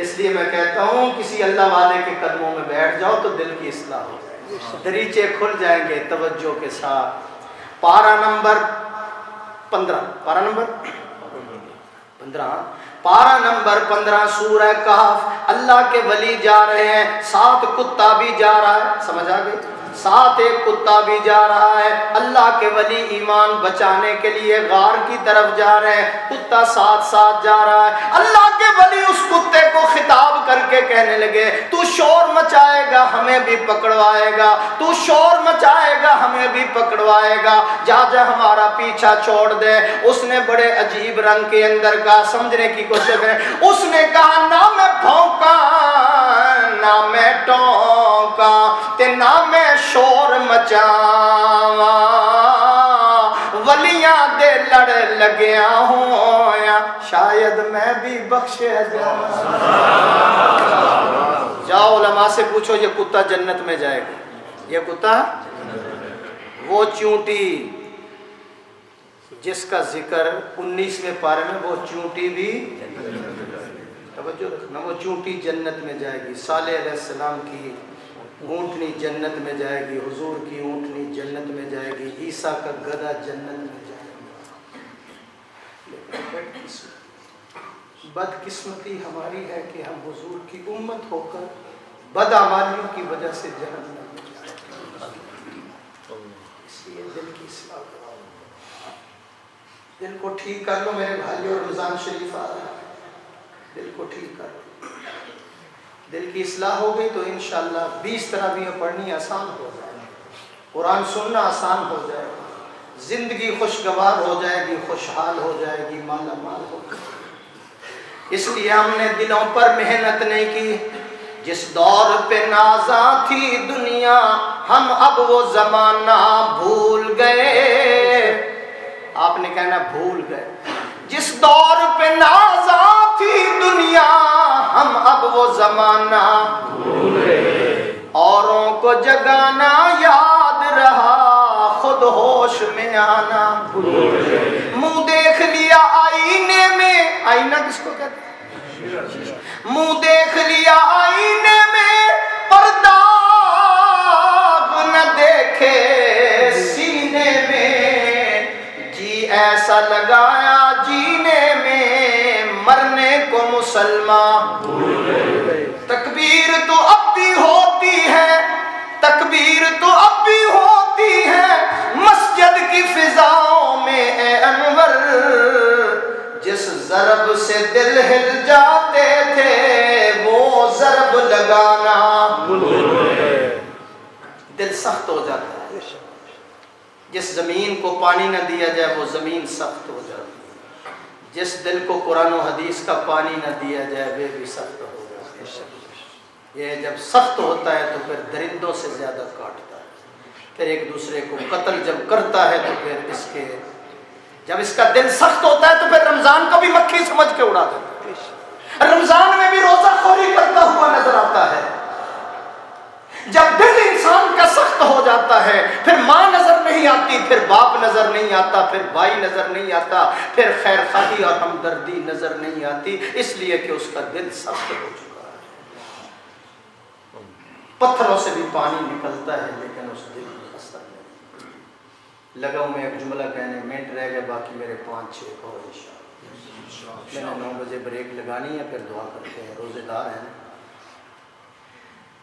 اس لیے میں کہتا ہوں کسی اللہ والے کے قدموں میں بیٹھ جاؤ تو دل کی اصلاح ہو جائے, دریچے کھل جائیں گے توجہ کے ساتھ. پارہ نمبر 15, پارہ نمبر 15 سورہ کہف. اللہ کے ولی جا رہے ہیں, ساتھ کتا بھی جا رہا ہے. سمجھ آ گئی؟ ساتھ ایک کتا بھی جا رہا ہے. اللہ کے ولی ایمان بچانے کے لیے غار کی طرف جا رہے ہیں, کتا ساتھ ساتھ جا رہا ہے. اللہ کے ولی اس کتے کو خطاب کر کے کہنے لگے تو شور مچائے گا ہمیں بھی پکڑوائے گا, تو شور مچائے گا ہمیں بھی پکڑوائے گا, جا جا ہمارا پیچھا چھوڑ دے. اس نے بڑے عجیب رنگ کے اندر کا سمجھنے کی کوشش ہے. اس نے کہا نہ میں بھونکا نہ میں ٹونکا تے نہ میں شور مچاواں, ولیاں دے لڑ لگیا ہویا شاید میں بھی بخشیا جاواں. جاؤ علماء سے پوچھو یہ کتا جنت میں جائے گا. یہ کتا وہ چونٹی جس کا ذکر 19ویں پارے میں, وہ چونٹی بھی توجہ رکھنا, وہ چونٹی جنت میں جائے گی. صالح علیہ السلام کی اونٹنی جنت میں جائے گی, حضور کی اونٹنی جنت میں جائے گی, عیسیٰ کا گدھا جنت میں جائے گا. لیکن بدقسمتی ہماری ہے کہ ہم حضور کی امت ہو کر بدعمالیوں کی وجہ سے جہنم میں جائیں. اس لیے دل کی اصلاح کرو, دل کو ٹھیک کر لو میرے بھائیو. رمضان شریف آ رہا ہے, دل کو ٹھیک کر لو. دل کی اصلاح ہو گئی تو انشاءاللہ 20 تراویح پڑھنی آسان ہو جائے گی, قرآن سننا آسان ہو جائے گا, زندگی خوشگوار ہو جائے گی, خوشحال ہو جائے گی, مالا مال ہو جائے گی. اس لیے ہم نے دلوں پر محنت نہیں کی. جس دور پہ نازاں تھی دنیا ہم اب وہ زمانہ بھول گئے. آپ نے کہنا بھول گئے. جس دور پہ نازاں تھی دنیا ہم اب وہ زمانہ بھول گئے. اوروں کو جگانا یاد رہا, خود ہوش میں آنا بھول گئے. منہ دیکھ لیا آئینے میں, آئینہ کس کو کہتے ہیں؟ منہ دیکھ لیا آئینے میں پردہ نہ دیکھے سینے میں, جی ایسا لگایا جینے میں مرنے کو مسلمان. تکبیر تو اب بھی ہوتی ہے, تکبیر تو اب بھی ہوتی ہے مسجد کی فضاؤں میں اے انور. جس ضرب سے دل ہل جاتے تھے وہ ضرب لگانا. دل سخت ہو جاتا ہے. جس زمین کو پانی نہ دیا جائے وہ زمین سخت ہو جاتی ہے. جس دل کو قرآن و حدیث کا پانی نہ دیا جائے وہ بھی سخت ہو جاتا ہے. یہ جب سخت ہوتا ہے تو پھر درندوں سے زیادہ کاٹتا ہے, پھر ایک دوسرے کو قتل جب کرتا ہے تو پھر اس کے جب اس کا دل سخت ہوتا ہے تو پھر رمضان کو بھی مکھی سمجھ کے اڑا دیتا ہے. رمضان میں بھی روزہ خوری کرتا ہوا نظر آتا ہے. جب دل انسان کا سخت ہو جاتا ہے پھر ماں نظر نہیں آتی, پھر باپ نظر نہیں آتا, پھر بھائی نظر نہیں آتا, پھر خیر خواہی اور ہمدردی نظر نہیں آتی, اس لیے کہ اس کا دل سخت ہو چکا ہے. پتھروں سے بھی پانی نکلتا ہے لیکن اس دل میں اثر نہیں. لگاؤ میں ایک جملہ کہنے, منٹ رہ گئے باقی میرے 5-6 اور انشاءاللہ. میں نے 9 بجے بریک لگانی ہے, پھر دعا کرتے ہیں, روزے دار ہیں.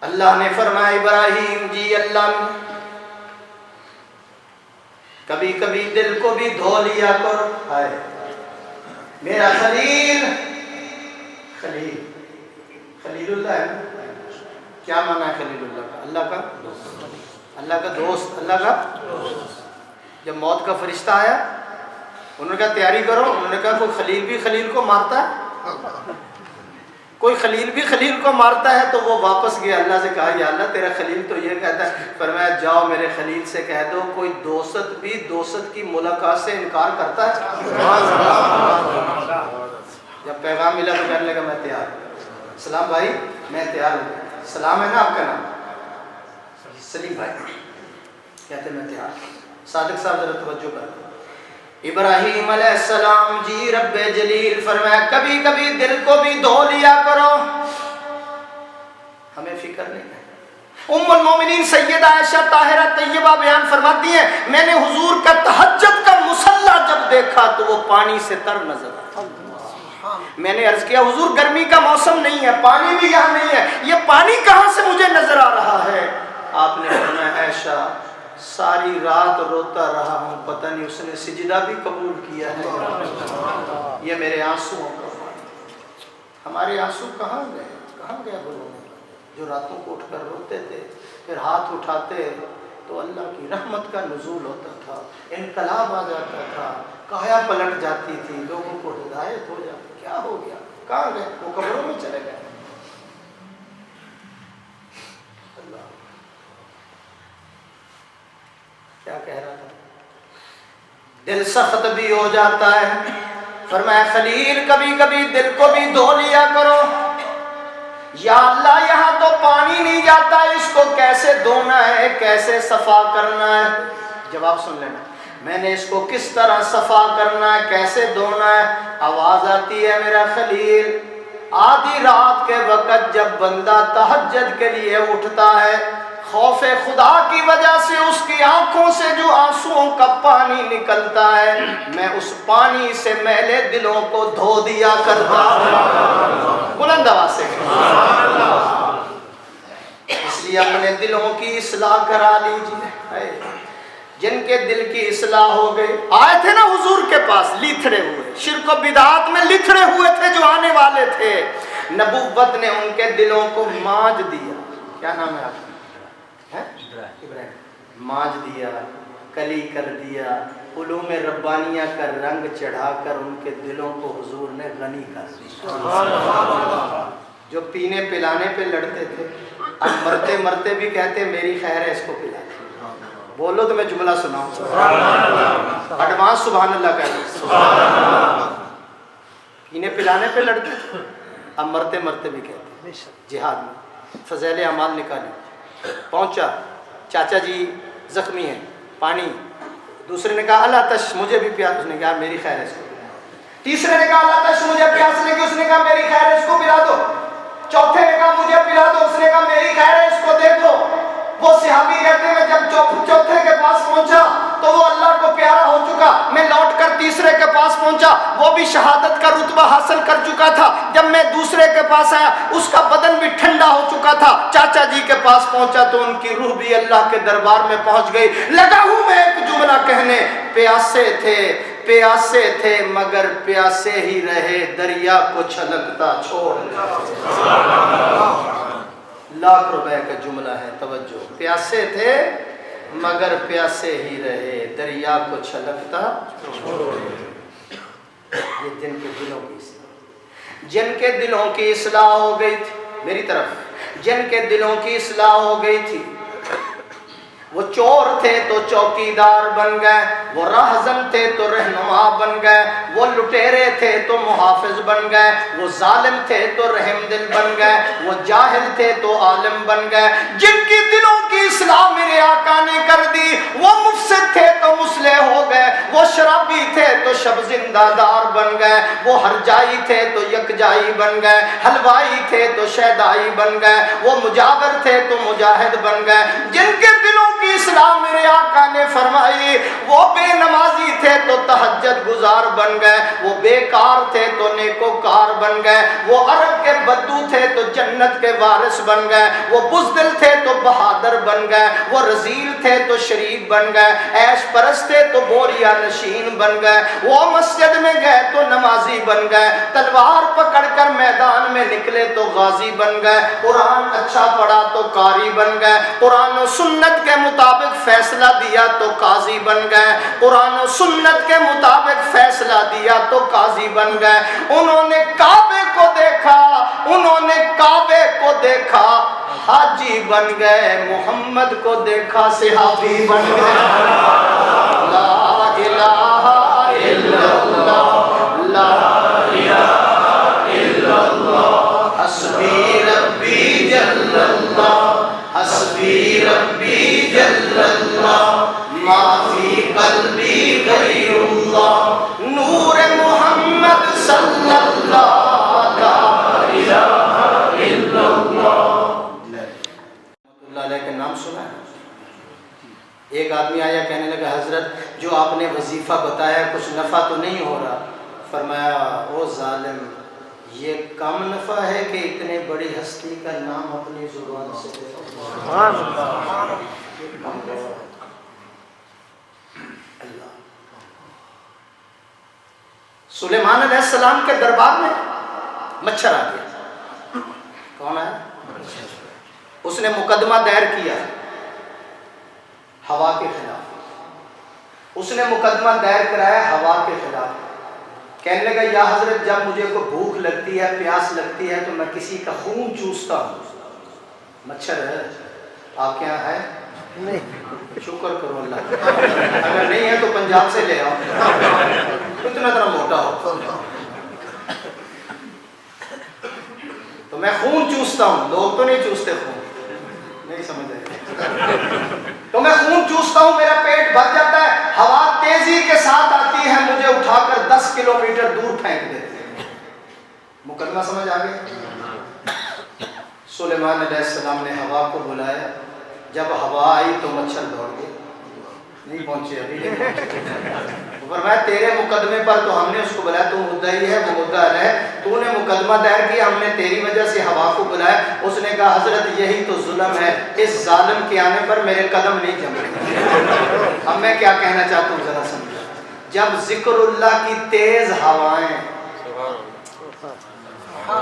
اللہ نے فرمایا ابراہیم جی اللہ نے کبھی کبھی دل کو بھی دھو لیا کرو. ہائے میرا خلیل خلیل خلیل اللہ ہے نا؟ کیا معنی ہے خلیل اللہ کا؟ اللہ کا دوست. اللہ کا جب موت کا فرشتہ آیا انہوں نے کہا تیاری کرو. انہوں نے کہا کوئی خلیل بھی خلیل کو مارتا ہے؟ کوئی خلیل بھی خلیل کو مارتا ہے؟ تو وہ واپس گیا اللہ سے کہا یا اللہ تیرا خلیل تو یہ کہتا ہے. فرمایا جاؤ میرے خلیل سے کہہ دو کوئی دوست بھی دوست کی ملاقات سے انکار کرتا ہے؟ جب پیغام ملا تو کہنے لگا میں تیار ہوں. سلام بھائی میں تیار ہوں. سلام ہے نا آپ کا نام؟ سلیم بھائی. کہتے میں تیار ہوں. صادق صاحب ذرا توجہ کر. ابراہیم علیہ السلام جی رب جلیل فرمایا کبھی کبھی دل کو بھی دھو لیا کرو. ہمیں فکر نہیں ہے. ام المومنین سیدہ عائشہ طاہرہ طیبہ بیان فرماتی ہیں میں نے حضور کا تہجد کا مصلی جب دیکھا تو وہ پانی سے تر نظر آیا. میں نے عرض کیا حضور گرمی کا موسم نہیں ہے پانی بھی یہاں نہیں ہے یہ پانی کہاں سے مجھے نظر آ رہا ہے؟ آپ نے فرمایا عائشہ ساری رات روتا رہا ہوں پتہ نہیں اس نے سجدہ بھی قبول کیا ہے. یہ میرے آنسوؤں کا ہمارے آنسو کہاں گئے بولو جو راتوں کو اٹھ کر روتے تھے پھر ہاتھ اٹھاتے تو اللہ کی رحمت کا نزول ہوتا تھا. انقلاب آ جاتا تھا. کایا پلٹ جاتی تھی. لوگوں کو ہدایت ہو جاتی. کیا ہو گیا؟ کہاں گئے؟ وہ قبروں میں چلے گئے. اللہ کیا کہہ رہا تھا؟ دل سخت بھی ہو جاتا ہے. فرمایا خلیل کبھی کبھی دل کو بھی دھو لیا کرو. یا اللہ یہاں تو پانی نہیں جاتا اس کو کیسے دھونا ہے کیسے صفا کرنا ہے؟ جواب سن لینا. میں نے اس کو کس طرح صفا کرنا ہے کیسے دھونا ہے؟ آواز آتی ہے میرا خلیل آدھی رات کے وقت جب بندہ تہجد کے لیے اٹھتا ہے خوف خدا کی وجہ سے اس کی آنکھوں سے جو آنسوؤں کا پانی نکلتا ہے میں اس پانی سے میلے دلوں کو دھو دیا کرتا ہوں. بلند آواز سے اس لیے اپنے دلوں کی اصلاح کرا لیجیے. جن کے دل کی اصلاح ہو گئی آئے تھے نا حضور کے پاس لتھڑے ہوئے شرک و بدعات میں لتھڑے ہوئے تھے جو آنے والے تھے. نبوت نے ان کے دلوں کو مانج دیا. کیا نام ہے آپ کا؟ ابراہیم. مانج دیا کلی کر دیا. علوم ربانیہ کا رنگ چڑھا کر ان کے دلوں کو حضور نے غنی کر دیا. جو پینے پلانے پہ لڑتے تھے اب مرتے مرتے بھی کہتے میری خیر ہے اس کو پلا. بولو تو میں جملہ سناؤں. ایڈوانس سبحان اللہ کہتے. پینے پلانے پہ لڑتے تھے اب مرتے مرتے بھی کہتے جہاد میں فضائل اعمال نکالی. پہنچا چاچا جی زخمی ہیں پانی. دوسرے نے کہا اللہ تش مجھے بھی پیاس. اس نے کہا میری خیر ہے اس کو. تیسرے نے کہا اللہ تش مجھے پیاس لگی. اس نے کہا میری خیر ہے اس کو پلا دو. چوتھے نے کہا مجھے پلا دو. اس نے کہا میری خیر ہے اس کو دے دو. وہ صحابی کہتے ہیں جب چوتھے کے پاس پہنچا تو وہ اللہ کو پیارا ہو چکا. میں لوٹ کر تیسرے کے پاس پہنچا وہ بھی شہادت کا رتبہ حاصل کر چکا تھا. جب میں دوسرے کے پاس آیا اس کا بدن بھی ٹھنڈا ہو چکا تھا. چاچا جی کے پاس پہنچا تو ان کی روح بھی اللہ کے دربار میں پہنچ گئی. لگا ہوں میں ایک جملہ کہنے پیاسے تھے مگر پیاسے ہی رہے دریا کو چھلکتا چھوڑ. لاکھ روپے کا جملہ ہے توجہ. پیاسے تھے مگر پیاسے ہی رہے دریا کو چھلکتا چھوڑ. یہ جن کے دلوں کی اصلاح جن کے دلوں کی اصلاح ہو گئی تھی میری طرف جن کے دلوں کی اصلاح ہو گئی تھی وہ چور تھے تو چوکیدار بن گئے. وہ راہزن تھے تو رہنما بن گئے. وہ لٹیرے تھے تو محافظ بن گئے. وہ ظالم تھے تو رحم دل بن گئے. وہ جاہل تھے تو عالم بن گئے. جن کی دلوں کی اصلاح میرے آقا نے کر دی وہ مفسد تھے تو مصلح ہو گئے. وہ شرابی تھے تو شب زندہ دار بن گئے. وہ ہرجائی تھے تو یکجائی بن گئے. حلوائی تھے تو شیدائی بن گئے. وہ مجاور تھے تو مجاہد بن گئے. جن کے دلوں کی اصلاح میرے آقا تعالیٰ نے فرمائی وہ بے نمازی تھے تو تہجد گزار بن گئے، وہ بیکار تھے تو نیکوکار بن گئے، وہ عرب کے بدو تھے تو جنت کے وارث بن گئے، وہ بزدل تھے تو بہادر بن گئے، وہ رذیل تھے تو شریف بن گئے، عیش پرست تھے تو بوریا نشین بن گئے، وہ مسجد میں گئے تو نمازی بن گئے، تلوار پکڑ کر میدان میں نکلے تو غازی بن گئے، قرآن اچھا پڑھا تو قاری بن گئے، قرآن و سنت کے مطابق فیصلہ دیا تو قاضی بن گئے، قرآن و سنت کے مطابق فیصلہ دیا تو قاضی بن گئے۔ انہوں نے کعبے کو دیکھا، انہوں نے کعبے کو دیکھا حاجی بن گئے، محمد کو دیکھا صحابی بن گئے۔ لا الہ الا اللہ، لا الہ الا اللہ، حسبی ربی جل اللہ، حسبی ربی جل اللہ، ما فی قلبی غیر اللہ، نور محمد صلی اللہ، لا الہ الا اللہ۔ اللہ علیہ کے نام سنا ہے؟ ایک آدمی آیا کہنے لگا حضرت جو آپ نے وظیفہ بتایا کچھ نفع تو نہیں ہو رہا؟ فرمایا او ظالم یہ کم نفع ہے کہ اتنے بڑی ہستی کا نام اپنی زبان سے لے۔ اللہ سلیمان علیہ السلام کے دربار میں مچھر آ گیا۔ کون ہے؟ اس نے مقدمہ دائر کیا ہوا کے خلاف، اس نے مقدمہ دائر کرایا ہوا کے خلاف، کہنے لگا یا حضرت جب مجھے کوئی بھوک لگتی ہے پیاس لگتی ہے تو میں کسی کا خون چوستا ہوں۔ مچھر ہے آپ کے یہاں ہے؟ نہیں، شکر کرو اللہ کا، اگر نہیں ہے تو پنجاب سے لے آؤ، اتنا ذرا موٹا ہو تو میں خون چوستا ہوں۔ لوگ تو نہیں چوستے خون، نہیں سمجھ رہے، تو میں خون چوستا ہوں، میرا پیٹ بھر جاتا ہے، ہوا تیزی کے ساتھ آتی ہے مجھے اٹھا کر 10 کلومیٹر دور پھینک دیتی ہے۔ مقدمہ سمجھ آ گیا؟ سلیمان علیہ السلام نے ہوا کو بلایا، جب ہوا آئی تو مچھر دوڑ گئے، نہیں پہنچے، ابھی نہیں پہنچے۔ فرمایا تیرے مقدمے پر تو ہم نے اس کو بلایا، تو مدعی ہے وہ مدعا ہے، تو نے مقدمہ دائر کیا، ہم نے تیری وجہ سے ہوا کو بلایا۔ اس نے کہا حضرت یہی تو ظلم ہے، اس ظالم کے آنے پر میرے قدم نہیں جم رہے۔ اب میں کیا کہنا چاہتا ہوں ذرا سمجھو، جب ذکر اللہ کی تیز ہوائیں،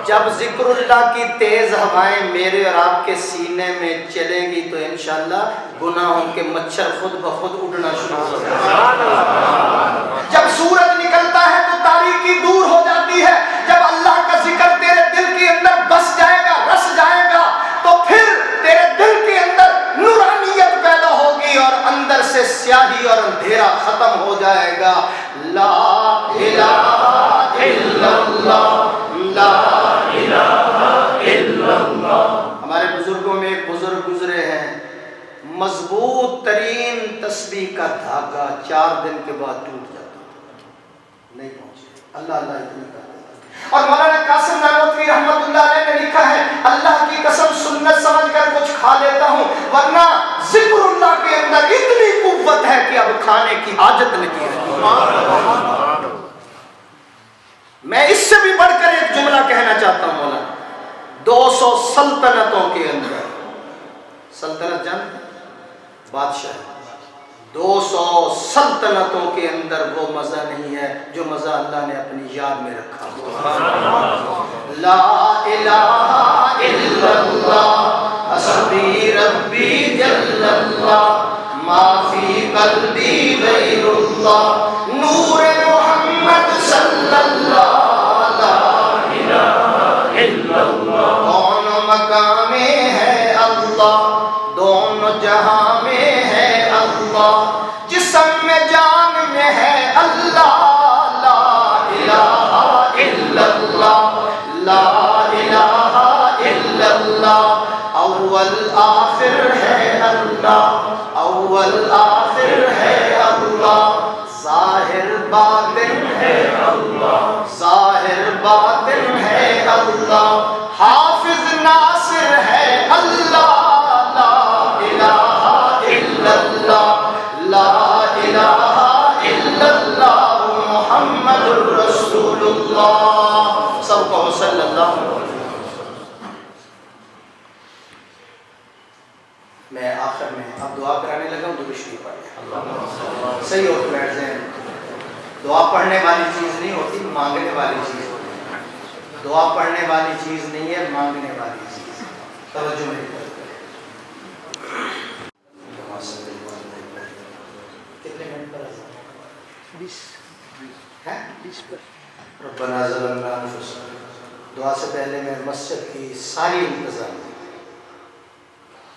جب ذکر اللہ کی تیز ہوائیں میرے اور آپ کے سینے میں چلیں گی تو انشاءاللہ گناہوں کے مچھر خود بخود اڑنا شروع ہو جائے گا۔ جب سورج نکلتا ہے تو تاریکی دور ہو جاتی ہے، جب اللہ کا ذکر تیرے دل کے اندر بس جائے گا، رس جائے گا، تو پھر تیرے دل کے اندر نورانیت پیدا ہوگی اور اندر سے سیاہی اور اندھیرا ختم ہو جائے گا۔ لا الہ الا اللہ، لا الہ الا اللہ۔ ہمارے بزرگوں میں ایک بزرگ گزرے ہیں، مضبوط ترین تسبیح کا دھاگا 4 دن کے بعد ٹوٹ جاتا، نہیں پہنچے، اللہ اللہ اتنی کرتے۔ اور مولانا قاسم نانوتوی رحمت اللہ علیہ نے لکھا ہے اللہ کی قسم سنت سمجھ کر کچھ کھا لیتا ہوں ورنہ ذکر اللہ کے اندر اتنی قوت ہے کہ اب کھانے کی حاجت نہیں ہے۔ میں اس سے بھی بڑھ کر ایک جملہ کہنا چاہتا ہوں مولانا، 200 سلطنتوں کے اندر، سلطنت جانتے بادشاہ، 200 سلطنتوں کے اندر وہ مزہ نہیں ہے جو مزہ اللہ نے اپنی یاد میں رکھا۔ لا الہ الا اللہ، حسبی ربی جل اللہ، ما فی قلبی غیر اللہ، نور محمد صلی اللہ، لا الہ الا اللہ۔ دونوں مقام میں ہے اللہ، دونوں جہاں میں ہے اللہ، جسم میں جان میں ہے اللہ، لا الہ الا اللہ، لا الہ الا اللہ۔ اول آخر ہے اللہ، اول آخر ہے اللہ، ظاہر باطن ہے اللہ، ظاہر باطن ہے اللہ، حافظ ناصر ہے اللہ، لا الہ الا اللہ، لا میں آخر میں اب دعا کرانے لگا ہوں، درود شریف پڑھیں صحیح ہو تو بیٹھ جائیں. دعا پڑھنے والی چیز نہیں ہوتی، مانگنے والی چیز ہوتی ہے. دعا پڑھنے والی چیز نہیں ہے، مانگنے والی چیز. توجہ نہیں کرتے. کتنے منٹ پر 20 پر. ربنا ظلمنا انفسنا. دعا سے پہلے میں مسجد کی ساری انتظام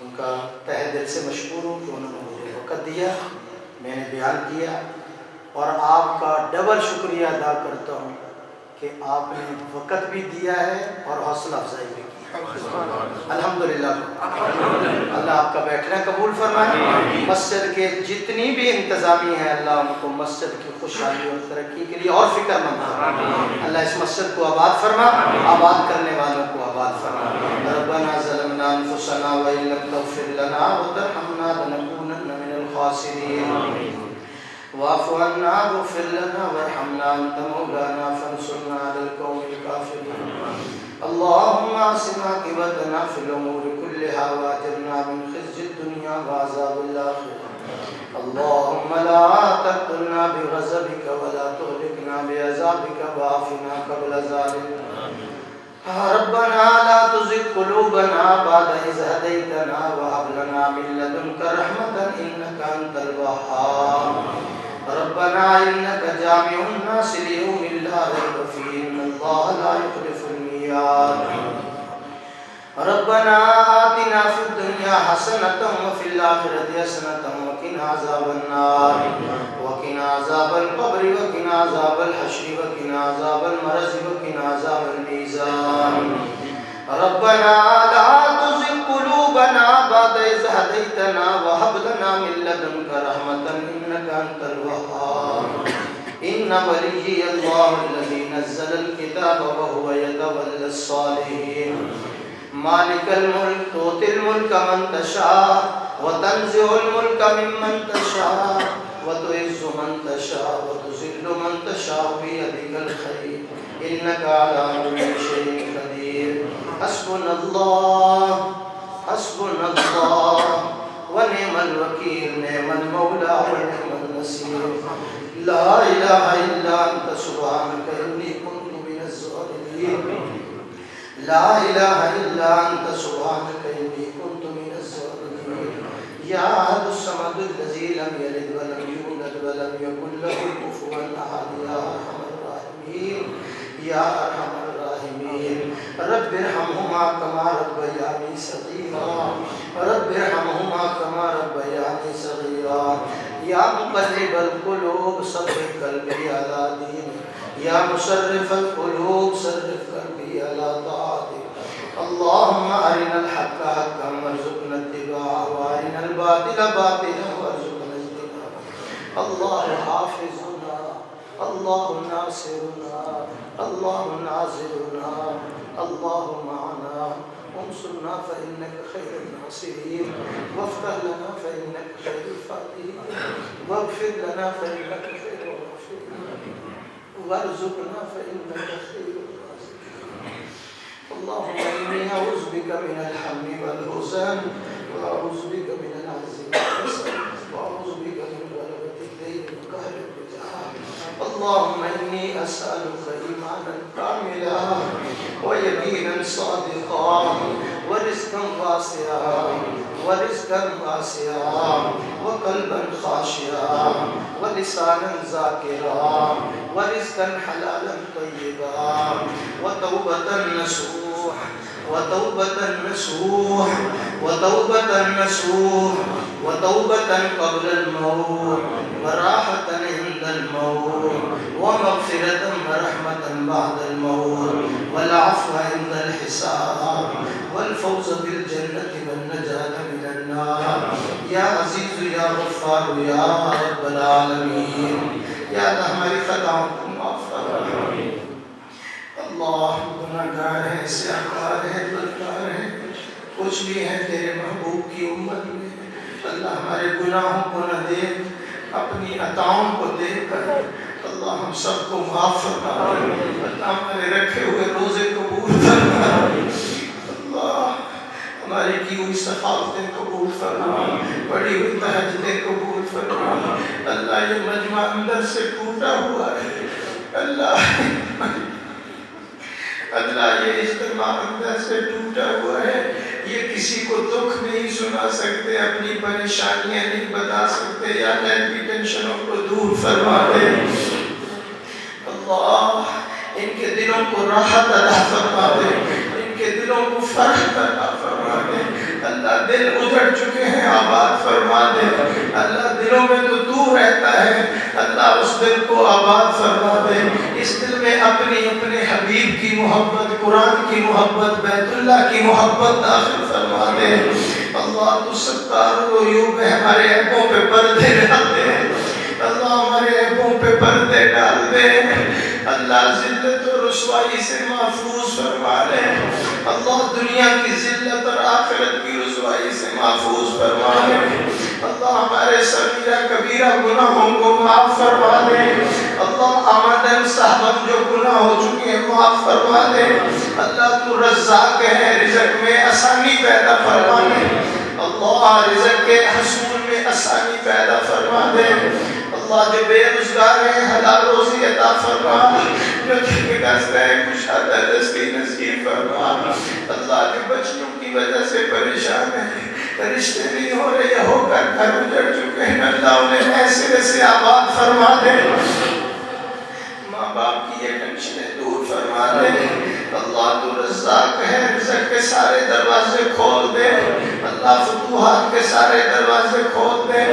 ان کا تہ دل سے مشکور ہوں کہ انہوں نے مجھے وقت دیا، میں نے بیان کیا، اور آپ کا ڈبل شکریہ ادا کرتا ہوں کہ آپ نے وقت بھی دیا ہے اور حوصلہ افزائی بھی کی. الحمدللہ. اللہ آپ کا بیٹھنا قبول فرمائے. مسجد کے جتنی بھی انتظامی ہیں اللہ ان کو مسجد کی خوشحالی اور ترقی کے لیے اور فکر مند فرمائے. اللہ اس مسجد کو آباد فرما، آباد کرنے والوں کو آباد فرما. ربنا ظلمنا انفسنا وان لم تغفر لنا وترحمنا لنكونن من الخاسرين. واعف عنا واغفر لنا وارحمنا انت مولانا فانصرنا على القوم الكافرين. اللهم اعصم عاقبتنا في الامور كلها واجرنا من خزي الدنيا وعذاب الاخره. اللهم لا تقتلنا بغضبك ولا تهلكنا بعذابك وعافنا قبل ذلك. ربنا لا تزغ قلوبنا بعد إذ هديتنا وهب لنا من لدنك رحمة إنك أنت الوهاب. ربنا إنك جامع الناس ليوم لا ريب فيه إن الله لا يخلف الميعاد. ربنا آتنا في الدنيا حسنة وفي الآخرة حسنة وقنا عذاب النار وقنا عذاب القبر وقنا عذاب الحشر وقنا عذاب المرض وقنا عذاب الميزان. ربنا لا تزغ قلوبنا بعد إذ هديتنا وهب لنا من لدنك رحمة إنك أنت الوهاب. إن وليي الله الذي نزل الكتاب وهو يتولى الصالحين. مالك الملك تؤتي الملك من تشاء وتنزع الملك ممن تشاء وتعز من تشاء وتذل من تشاء بيدك الخير إنك على كل شيء قدير. حسبنا الله حسبنا الله ونعم الوكيل نعم المولى ونعم النصير. لا إله إلا أنت سبحانك إني كنت من الظالمين. لا إله إلا أنت سبحانك إني كنت من الظالمين. يا أحد الصمد الذي لم يلد ولم يولد ولم يكن له كفوا أحد. يا أرحم الراحمين يا أرحم الراحمين. رب ارحمهما كما ربياني صغيرا. رب ارحمهما كما ربياني صغيرا. يا مقلب القلوب صرف قلبي على دينك. يا مصرف القلوب صرف قلبي على طاعتك. اللهم أرنا الحق حقا وارزقنا اتباعه وأرنا الباطل باطلا وارزقنا اجتنابه. الله حافظنا الله ناصرنا الله ناصرنا الله معنا. انصرنا فإنك خير الناصرين وافتح لنا فإنك خير الفاتحين واغفر لنا فإنك خير الغافرين وارزقنا فإنك خير الرازقين. اللهم إني أعوذ بك من الهم والحزن وأعوذ بك من العجز والكسل وأعوذ بك من غلبة الدين وقهر الرجال. اللهم إني أسألك إيمانا كاملا ويقينا صادقا ورزقا واسعا وقلبا خاشعا ولسانا ذاكرا ورزقا حلالا طيبا وتوبة نصوح وتوبة قبل الموت وراحة عند الموت ومغفرة ورحمة بعد الموت والعفو عند الحساب والفوز بالجنة والنجاة من النار. یا عزیز یا غفار یا رب العالمین. یا اللہ ہماری خطاؤں کو معاف فرما. اللہ گناہگار ہیں، سیاہکار ہیں، بدکار ہیں، کچھ بھی ہیں تیرے محبوب کی امت میں. اللہ ہمارے گناہوں کو نہ دیکھ، اپنی عطاؤں کو دیکھ کر اللہ ہم سب کو معاف فرما. اللہ ہمارے رکھے ہوئے روزے قبول فرما. اللہ ہماری کی ہوئی سخاوتیں قبول فرما، پڑھی ہوئی تہجدیں قبول فرما۔ اللہ یہ مجمع اندر سے ٹوٹا ہوا ہے، اللہ یہ اجتماع اندر سے ٹوٹا ہوا ہے، یہ کسی کو دکھ نہیں سنا سکتے، اپنی پریشانیاں نہیں بتا سکتے، یا اللہ ان کی ٹینشنوں کو دور فرما دے۔ اللہ ان کے دلوں کو راحت عطا فرما دے، ان کے دلوں کو فرحت عطا فرما دے۔ اللہ دل اجڑ چکے ہیں، آباد فرما دے۔ اللہ دلوں میں تو رہتا ہے، اللہ اس دل کو آباد فرما دے۔ اس دل میں اپنے حبیب کی محبت، قرآن کی محبت، بیت اللہ کی محبت داخل فرما دے۔ اللہ تو ستار العیوب ہے، ہمارے عیبوں پہ پردے ڈال دے، اللہ ہمارے عیبوں پہ پردے ڈال دے۔ اللہ ذلت و رسوائی سے محفوظ فرما لے، اللہ دنیا کی ذلت اور آخرت کی رسوائی سے محفوظ فرما لے۔ اللہ ہمارے صغیرہ کبیرہ گناہوں کو معاف فرما دے، اللہ آمدن صاحب جو گناہ ہو چکے ہیں معاف فرما دے۔ اللہ تو رزاق ہے، رزق میں آسانی پیدا فرما دے، اللہ رزق کے حصول میں آسانی پیدا فرما دے۔ اللہ جو بے روزگار ہیں حلال روزی عطا فرما، جو ٹھیکیدار ہیں کشادہ رزقی نصیب فرما۔ اللہ جو بچوں کی وجہ سے پریشان ہیں، رشتے نہیں ہو رہے یا ہو کر گھر اجڑ چکے ہیں، اللہ انہیں ایسے سے آباد فرما دے۔ ماں باپ کی یہ ٹینشنیں دور فرما دے۔ اللہ تو رزاق ہے، رزق کے سارے دروازے کھول دے، اللہ فتوحات کے سارے دروازے کھول دے۔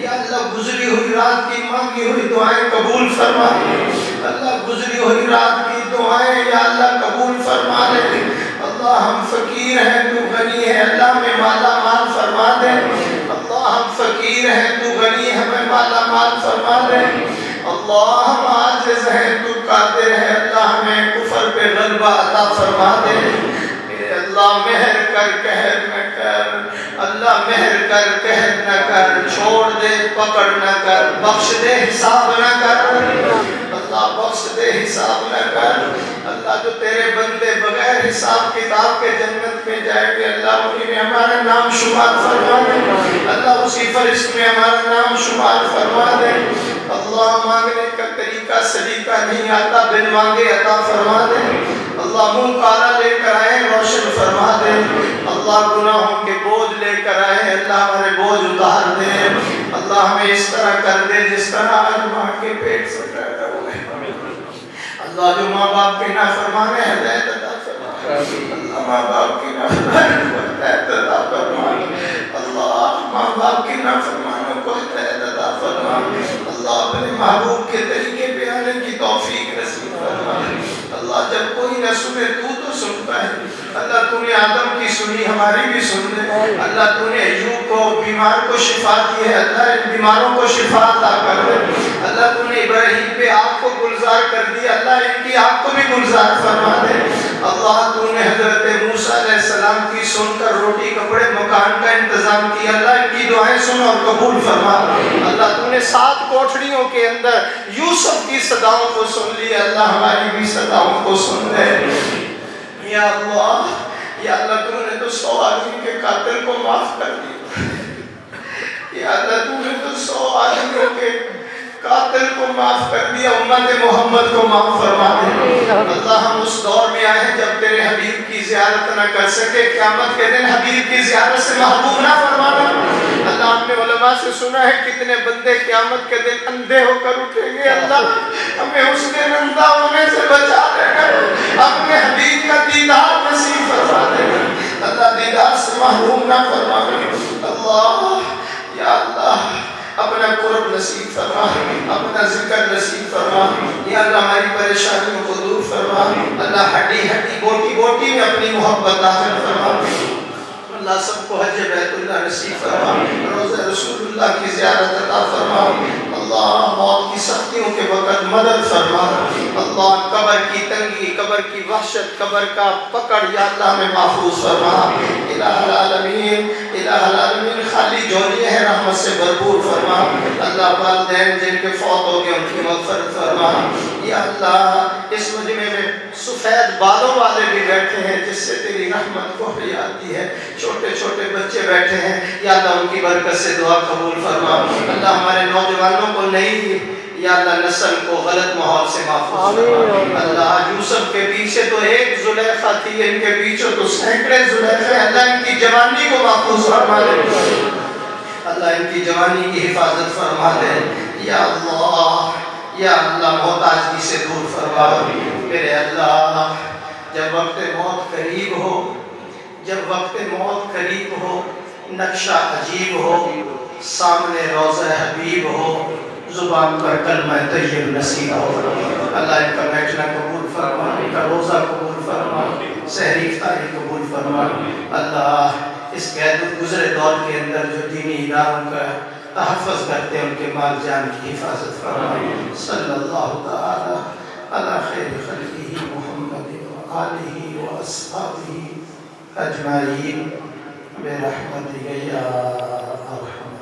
یا اللہ گزری ہوئی رات کی مانگی ہوئی دعائیں قبول فرما دے، اللہ گزری ہوئی رات کی دعائیں یا اللہ قبول فرما دے۔ اللہ ہم فقیر ہیں تو غنی ہے، اللہ ہمیں مالا مال فرما دے۔ اللہ ہم فقیر ہیں تو غنی ہے، ہمیں مالا مال فرما دے۔ اللہ ہم عاجز ہیں تو قادر ہے، اللہ ہمیں کفر پہ غلبہ عطا فرما دے۔ میرے اللہ مہر کر قہر نہ کر، اللہ مہر کر قہر نہ کر، چھوڑ دے پکڑ نہ کر، بخش دے حساب نہ کر، اللہ بخش دے حساب نہ کر۔ اللہ جو تیرے بندے بغیر حساب کتاب کے جنت میں جائیں گے، اللہ انہیں میں ہمارا نام شمار فرما دے، اللہ اسی فرشت میں ہمارا نام شمار فرما دے۔ اللہ مانگنے کا طریقہ سلیقہ نہیں آتا، بن مانگے عطا فرما دے۔ اللہ منہ کالا لے کر آئے روشن فرما دے، اللہ گناہوں کے بوجھ لے کر آئے اللہ ہمارے بوجھ اتار دے۔ اللہ ہمیں اس طرح کر دے جس طرح آج ماں کے پیٹ سے پیدا ہوئے۔ اللہ جو ماں باپ کے نافرمان ہے ہدایت عطا فرما، اللہ ماں باپ کی نافرمانی کو ہدایت عطا فرما، اللہ ماں باپ کی نافرمانوں کو ہدایت عطا فرما۔ اللہ اپنے محبوب کے طریقے پہ آنے کی توفیق نصیب فرما۔ اللہ جب کوئی نہ سنے تو سنتا ہے، اللہ تو نے آدم کی سنی ہماری بھی سن لے۔ اللہ تو نے ایوب کو بیمار کو شفا دی ہے، اللہ ان بیماروں کو شفا عطا کر دے۔ اللہ تو نے ابراہیم پہ آگ کو گلزار کر دیا، اللہ ان کی آگ کو بھی گلزار فرما دے۔ اللہ تو نے حضرت موسیٰ علیہ السلام کی سن کر روٹی کپڑے مکان کا انتظام کیا، اللہ ان کی دعائیں سن اور قبول فرما۔ اللہ تو نے 7 کوٹھڑیوں کے اندر یوسف کی صداؤں کو سن لیا، اللہ ہماری بھی صداؤں کو سن لے۔ یا اللہ تو نے تو 100 آدمی کے قاتل کو معاف کر دیا، یا اللہ تو نے تو 100 آدمیوں کے قاتل کو معاف کر دیا، امت محمد کو معاف فرما دے۔ اللہ ہم اس دور میں آئے ہیں جب تیرے حبیب کی زیارت نہ کر سکے، قیامت کے دن حبیب کی زیارت سے محروم نہ فرمانا۔ اللہ ہم نے علماء سے سنا ہے کتنے بندے قیامت کے دن اندھے ہو کر اٹھیں گے، اللہ ہمیں اس دن اندھا ہونے سے بچا دینا، اپنے حبیب کا دیدار نصیب فرما دینا، اللہ دیدار سے محروم نہ فرمانا۔ اللہ یا اللہ اپنا قرب نصیب فرما، اپنا ذکر نصیب فرما، یا اللہ ہماری پریشانیوں کو دور فرما۔ اللہ ہڈی ہڈی بوٹی بوٹی میں اپنی محبت داخل فرما۔ اللہ سب کو حج بیت اللہ نصیب فرما، روضہ رسول اللہ کی زیارت عطا فرما۔ اللہ موت کی سختیوں کے وقت مدد فرما۔ اللہ قبر کی تنگی، قبر کی وحشت، قبر کا پکڑ یا اللہ ہمیں محفوظ فرما۔ الہ العالمین، الہ العالمین خالی جولیے ہیں رحمت سے بھرپور فرما۔ اللہ والدین جن کے فوت ہو گئے ان کی مغفرت فرما۔ یا اللہ اس مجمع میں سفید بالوں والے بھی بیٹھے ہیں جس سے تیری رحمت کو حیا آتی ہے، چھوٹے چھوٹے بچے بیٹھے ہیں، یا اللہ ان کی برکت سے دعا قبول فرما۔ اللہ ہمارے نوجوانوں کو نئی یا اللہ نسل کو غلط ماحول سے محفوظ فرما۔ اللہ یوسف کے پیچھے تو ایک زلیخا تھی، ان کے پیچھے تو سینکڑے زلیخے، اللہ ان کی جوانی کو محفوظ فرما دے، اللہ ان کی جوانی کی حفاظت فرما دے، یا اللہ محتاجی سے دور فرما۔ میرے اللہ جب وقت موت قریب ہو، جب وقت موت قریب ہو، نقشہ عجیب ہو، سامنے روضہ حبیب ہو، زبان پر کلمہ طیب نصیب ہو، اللہ ان کا بیٹھنا قبول فرما، ان کا روزہ قبول فرما، سحری افطاری قبول فرما۔ اللہ اس قید گزرے دور کے اندر جو دینی اداروں کا تحفظ کرتے ہیں ان کے مال جان کی حفاظت فرما۔ صلی اللہ تعالی علی خیر خلقہ محمد و آلہ و اصحابہ اجمعین برحمتک یا ارحم